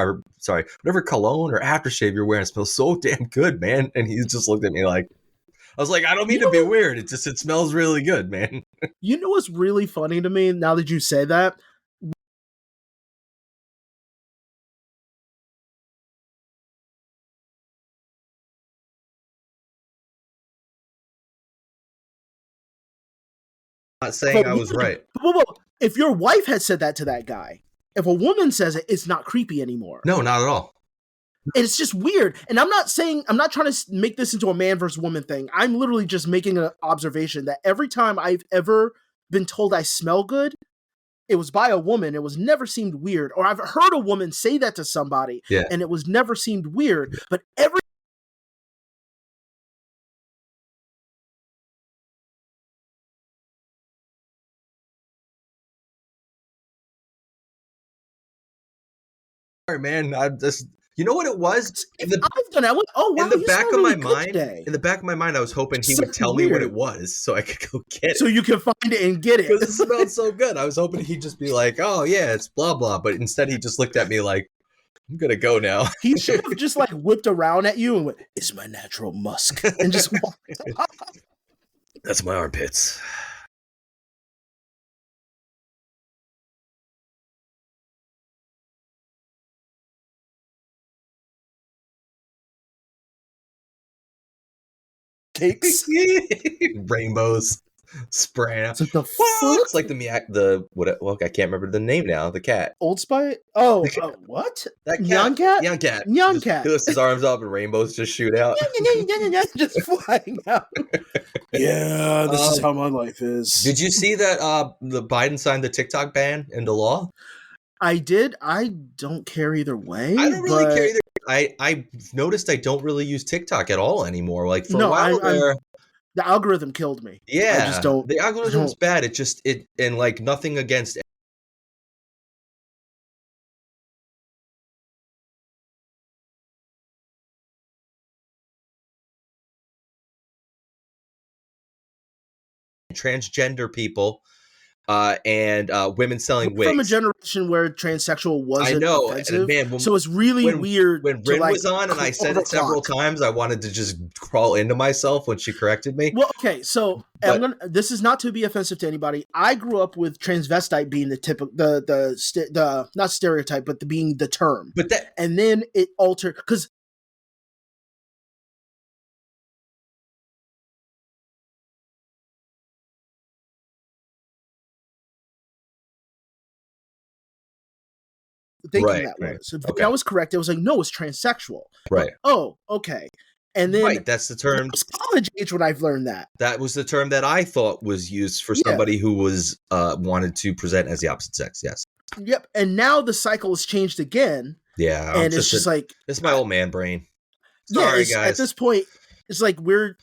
or aftershave you're wearing smells so damn good, man. And he just looked at me like, I was like, I don't mean to be weird. It smells really good, man. You know what's really funny to me now that you say that? I'm not saying I was right. If your wife had said that to that guy, if a woman says it, it's not creepy anymore. No, not at all. And it's just weird. And I'm not trying to make this into a man versus woman thing. I'm literally just making an observation that every time I've ever been told I smell good, it was by a woman. It was never seemed weird. Or I've heard a woman say that to somebody, and it was never seemed weird. But every man, I'm just, you know what it was? I've done it. I went, oh wow, in the back of really my mind, I was hoping he would tell me what it was so I could go get it. So you can find it and get it. Because it smelled so good. I was hoping he'd just be like, oh yeah, it's blah blah. But instead he just looked at me like, I'm gonna go now. He should have just like whipped around at you and went, it's my natural musk. And just walked. That's my armpits. Cakes. Rainbows. spraying out. It's like the fuck? It's like I can't remember the name now. The cat. Old Spice? Oh, what? That Nyan cat? Nyan cat. Nyan cat. He lifts his arms up and rainbows just shoot out. Just flying out. Yeah, this is how my life is. Did you see that the Biden signed the TikTok ban into law? I did. I don't care either way. I don't really care either. I noticed I don't really use TikTok at all anymore. Like for a while there, the algorithm killed me. Yeah, I just don't. The algorithm's bad. And like nothing against transgender people and women selling wigs. From a generation where transsexual wasn't offensive. Man, so it's really weird. When Rin was on and I said it several times, I wanted to just crawl into myself when she corrected me. Well, okay, so this is not to be offensive to anybody. I grew up with transvestite being the typical, the not stereotype, but being the term. And then it altered because. Thinking that was. So I was correct. It was like, no, it's transsexual. Right. Like, oh, okay. And then that's the term. It was college age when I've learned that. That was the term that I thought was used for somebody who was wanted to present as the opposite sex. Yes. Yep. And now the cycle has changed again. Yeah. And it's just like it's my old man brain. Sorry, guys. At this point, it's like we're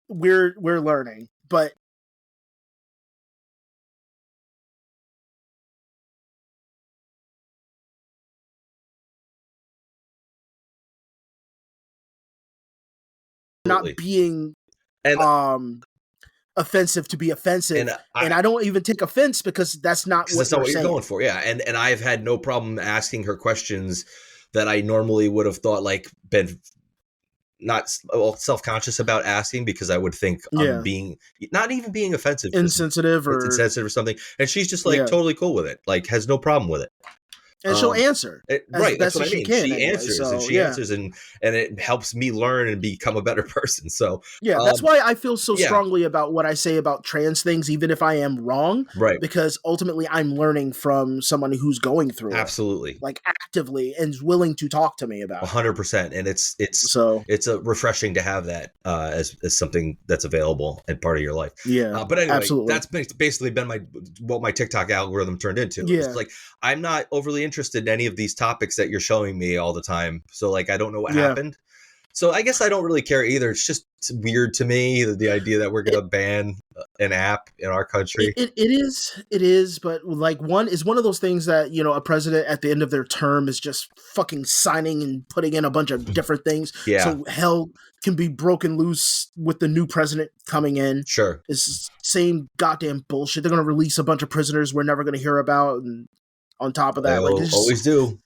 learning, but. Not being offensive to be offensive, and I don't even take offense because that's not what you're going for. Yeah, and I've had no problem asking her questions that I normally would have thought been not self-conscious about asking because I would think I'm being not even being offensive, insensitive or something, and she's just totally cool with it, has no problem with it. And she'll answer. Right, that's what I mean. She answers, and it helps me learn and become a better person. So that's why I feel so strongly about what I say about trans things, even if I am wrong. Right. Because ultimately I'm learning from someone who's going through it. Actively and is willing to talk to me about 100%. And it's a refreshing to have that as something that's available and part of your life. Yeah. But anyway, absolutely. That's basically been what my TikTok algorithm turned into. Yeah. It's I'm not overly interested in any of these topics that you're showing me all the time, so I don't know what happened. So I guess I don't really care either. It's just weird to me the idea that we're gonna ban an app in our country. It is, but one of those things that a president at the end of their term is just fucking signing and putting in a bunch of different things. Yeah. So hell can be broken loose with the new president coming in. Sure. It's the same goddamn bullshit. They're gonna release a bunch of prisoners we're never gonna hear about, and on top of that, always do.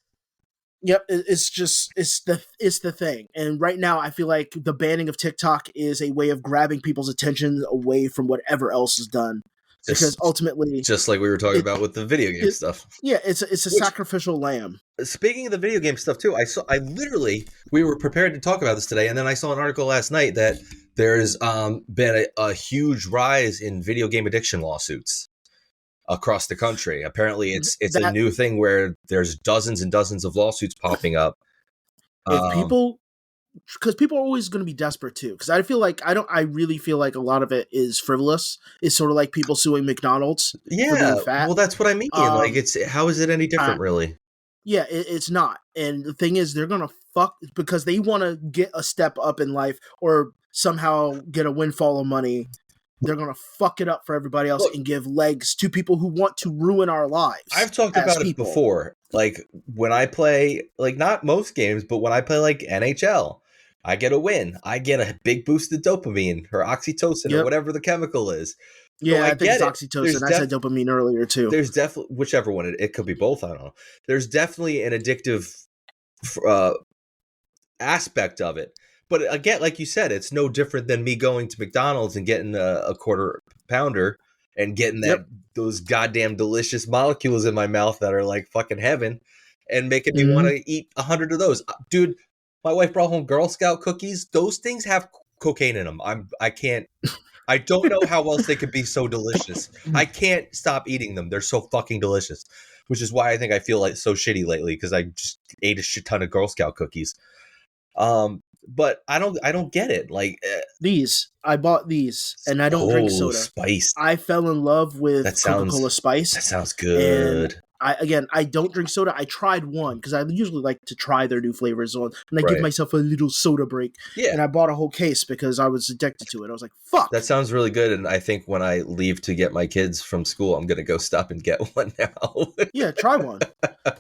Yep, it's the thing. And right now, I feel like the banning of TikTok is a way of grabbing people's attention away from whatever else is done. Because ultimately, just like we were talking about with the video game stuff. Yeah, it's a sacrificial lamb. Speaking of the video game stuff too, we were prepared to talk about this today, and then I saw an article last night that there's been a huge rise in video game addiction lawsuits across the country. Apparently it's a new thing where there's dozens and dozens of lawsuits popping up. Because people are always going to be desperate too. Because I really feel like a lot of it is frivolous. It's sort of like people suing McDonald's for being fat. Well, that's what I mean. How is it any different, really? Yeah, it's not. And the thing is, they're going to fuck because they want to get a step up in life or somehow get a windfall of money. They're going to fuck it up for everybody else and give legs to people who want to ruin our lives. I've talked about it before. When I play, not most games, but when I play NHL, I get a win. I get a big boost of dopamine or oxytocin or whatever the chemical is. Yeah, I think it's oxytocin. I said dopamine earlier too. There's definitely, whichever one, it could be both, I don't know. There's definitely an addictive aspect of it. But again, like you said, it's no different than me going to McDonald's and getting a quarter pounder and getting those goddamn delicious molecules in my mouth that are like fucking heaven and making me want to eat 100 of those. Dude, my wife brought home Girl Scout cookies. Those things have cocaine in them. I can't I don't know how else they could be so delicious. I can't stop eating them. They're so fucking delicious, which is why I think I feel like so shitty lately because I just ate a shit ton of Girl Scout cookies. But I don't get it. Like I bought these, and I don't drink soda. Spice. I fell in love with Coca-Cola Spice. That sounds good. And I don't drink soda. I tried one because I usually like to try their new flavors on, and I give myself a little soda break. Yeah. And I bought a whole case because I was addicted to it. I was like, fuck. That sounds really good. And I think when I leave to get my kids from school, I'm going to go stop and get one now. Yeah, try one.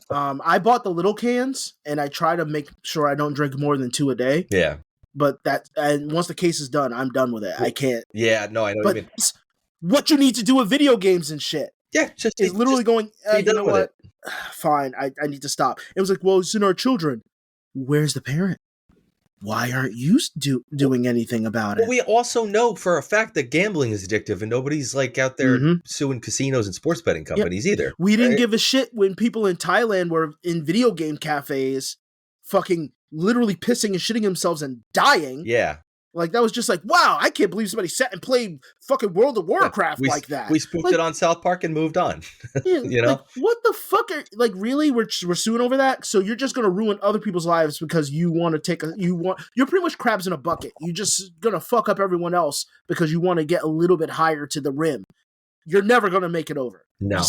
I bought the little cans, and I try to make sure I don't drink more than 2 a day. Yeah. But and once the case is done, I'm done with it. I can't. Yeah, no, I know. But it's what you need to do with video games and shit. Yeah, is literally going, you know what? Fine, I need to stop. It was like, well, it's in our children. Where's the parent? Why aren't you doing anything about it? Well, we also know for a fact that gambling is addictive, and nobody's like out there suing casinos and sports betting companies either. We didn't give a shit when people in Thailand were in video game cafes fucking literally pissing and shitting themselves and dying. Yeah. Like, that was just like, wow, I can't believe somebody sat and played fucking World of Warcraft like that. We spoofed it on South Park and moved on. You know? Like, what the fuck? Really? We're suing over that? So you're just going to ruin other people's lives because you want to you're pretty much crabs in a bucket. You're just going to fuck up everyone else because you want to get a little bit higher to the rim. You're never going to make it over. No,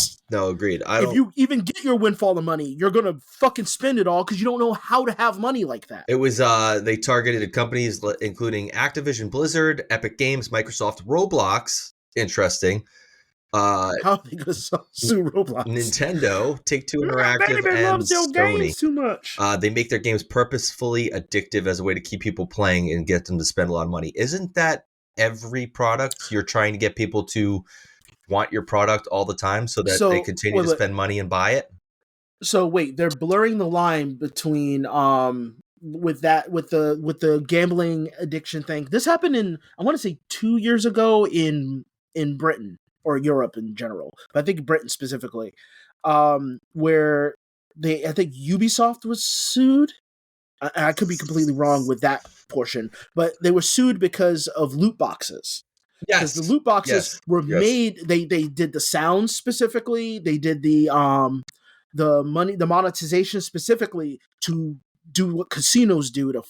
agreed. If you even get your windfall of money, you're going to fucking spend it all because you don't know how to have money like that. It was, they targeted companies including Activision Blizzard, Epic Games, Microsoft, Roblox. Interesting. How are they going to sue Roblox? Nintendo, Take-Two Interactive, and Sony. Games too much. They make their games purposefully addictive as a way to keep people playing and get them to spend a lot of money. Isn't that every product? You're trying to get people to want your product all the time so that they continue to spend money and buy it. So wait, they're blurring the line between with the gambling addiction thing. This happened in, I want to say 2 years ago in Britain or Europe in general, but I think Britain specifically, where I think Ubisoft was sued. I could be completely wrong with that portion, but they were sued because of loot boxes. Because the loot boxes were made, they did the sound specifically, they did the monetization specifically to do what casinos do to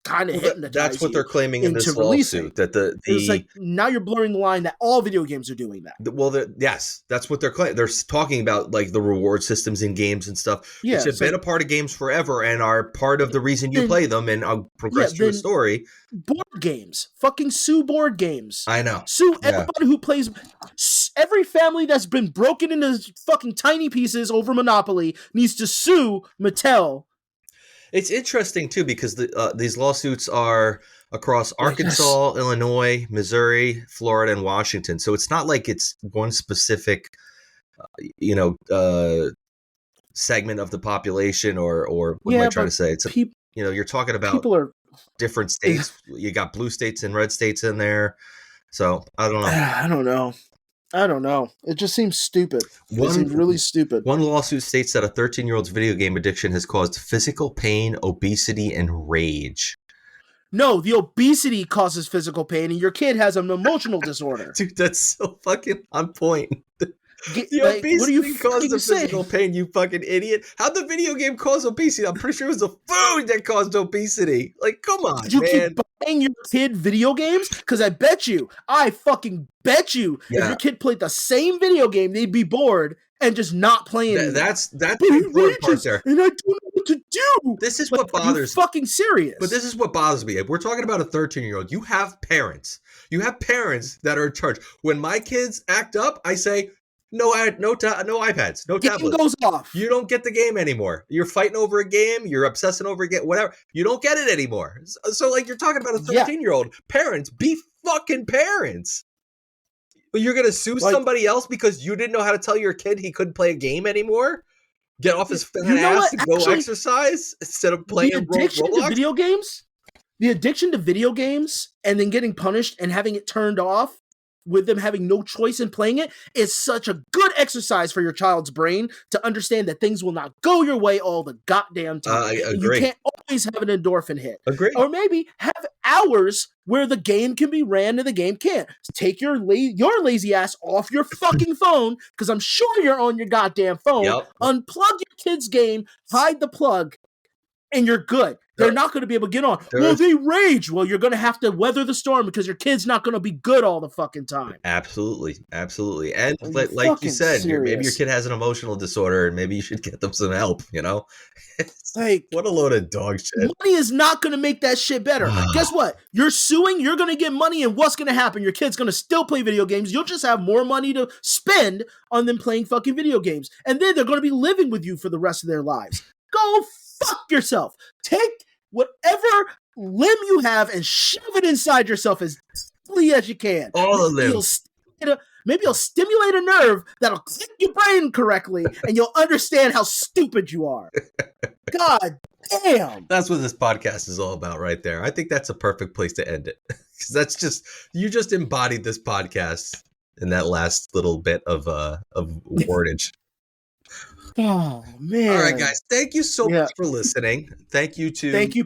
kind of hypnotize. That's what they're claiming in this lawsuit. That it's like now you're blurring the line that all video games are doing that. Well, yes, that's what they're claiming. They're talking about like the reward systems in games and stuff, which have been a part of games forever and are part of the reason you play them and progress through a story. Board games, fucking sue board games. I know. Sue everybody who plays. Every family that's been broken into fucking tiny pieces over Monopoly needs to sue Mattel. It's interesting, too, because these lawsuits are across Arkansas, Illinois, Missouri, Florida, and Washington. So it's not like it's one specific, segment of the population or what am I trying to say? It's you're talking about different states. You got blue states and red states in there. So I don't know. I don't know. It just seems stupid. It seems really stupid. One lawsuit states that a 13-year-old's video game addiction has caused physical pain, obesity, and rage. No, the obesity causes physical pain, and your kid has an emotional disorder. Dude, that's so fucking on point. Obesity what are you causes the physical pain, you fucking idiot. How'd the video game cause obesity? I'm pretty sure it was the food that caused obesity. Like, come on, Did you keep buying your kid video games? Because I fucking bet you, if your kid played the same video game, they'd be bored and just not playing. That's the important part there. And I don't know what to do. This is what bothers me. Fucking serious. But this is what bothers me. If we're talking about a 13-year-old, you have parents. You have parents that are in charge. When my kids act up, I say, no iPads, no tablets. Game goes off. You don't get the game anymore. You're fighting over a game. You're obsessing over a game, whatever. You don't get it anymore. So like, you're talking about a 13-year-old. Parents, be fucking parents. But you're going to sue somebody else because you didn't know how to tell your kid he couldn't play a game anymore? Get off his fat ass and go exercise instead of playing Roblox? Video games? The addiction to video games and then getting punished and having it turned off with them having no choice in playing it is such a good exercise for your child's brain to understand that things will not go your way all the goddamn time. I agree. You can't always have an endorphin hit. Agree. Or maybe have hours where the game can be ran and the game can't. Take your lazy ass off your fucking phone, because I'm sure you're on your goddamn phone. Yep. Unplug your kid's game, hide the plug, and you're good. They're not going to be able to get on. Well, they rage. Well, you're going to have to weather the storm because your kid's not going to be good all the fucking time. Absolutely. And like you said, maybe your kid has an emotional disorder and maybe you should get them some help, you know? Like, what a load of dog shit. Money is not going to make that shit better. Guess what? You're suing, you're going to get money, and what's going to happen? Your kid's going to still play video games. You'll just have more money to spend on them playing fucking video games. And then they're going to be living with you for the rest of their lives. Go fuck yourself. Take whatever limb you have and shove it inside yourself as deeply as you can. All the limbs. Maybe you'll stimulate a nerve that'll click your brain correctly, and you'll understand how stupid you are. God damn. That's what this podcast is all about right there. I think that's a perfect place to end it. Because you just embodied this podcast in that last little bit of wordage. Oh, man. All right, guys. Thank you so much for listening. Thank you,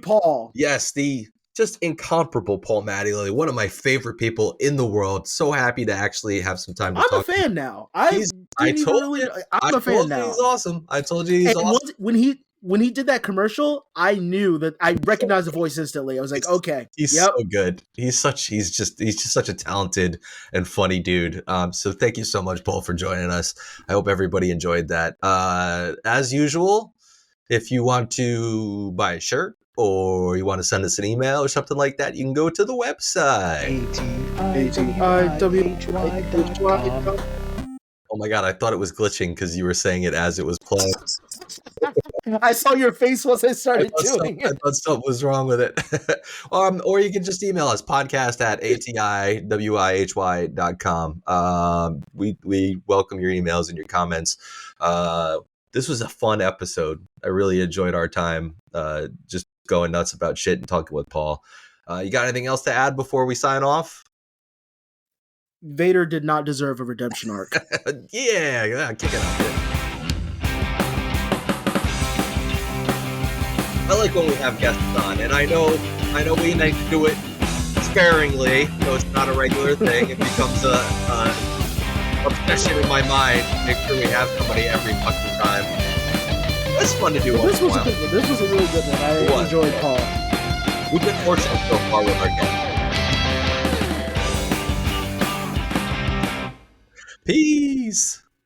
Paul. Yes, the just incomparable Paul Mattingly, one of my favorite people in the world. So happy to actually have some time to talk. I'm a fan now. I'm a fan now. He's awesome. I told you he's awesome. When he did that commercial, I knew that I recognized the voice instantly. I was like, okay. He's so good. He's just such a talented and funny dude. So thank you so much, Paul, for joining us. I hope everybody enjoyed that. As usual, if you want to buy a shirt or you want to send us an email or something like that, you can go to the website. Oh my God, I thought it was glitching because you were saying it as it was playing. I saw your face once I started doing it. I thought something was wrong with it. Or you can just email us, podcast@atiwihy.com. We welcome your emails and your comments. This was a fun episode. I really enjoyed our time just going nuts about shit and talking with Paul. You got anything else to add before we sign off? Vader did not deserve a redemption arc. Yeah, kick it out. I like when we have guests on, and I know we like to do it sparingly, so it's not a regular thing. It becomes a obsession in my mind. Make sure we have somebody every fucking time. It's fun to do. This was a good one. This was a really good one. I enjoyed Paul. We've been fortunate so far with our guests.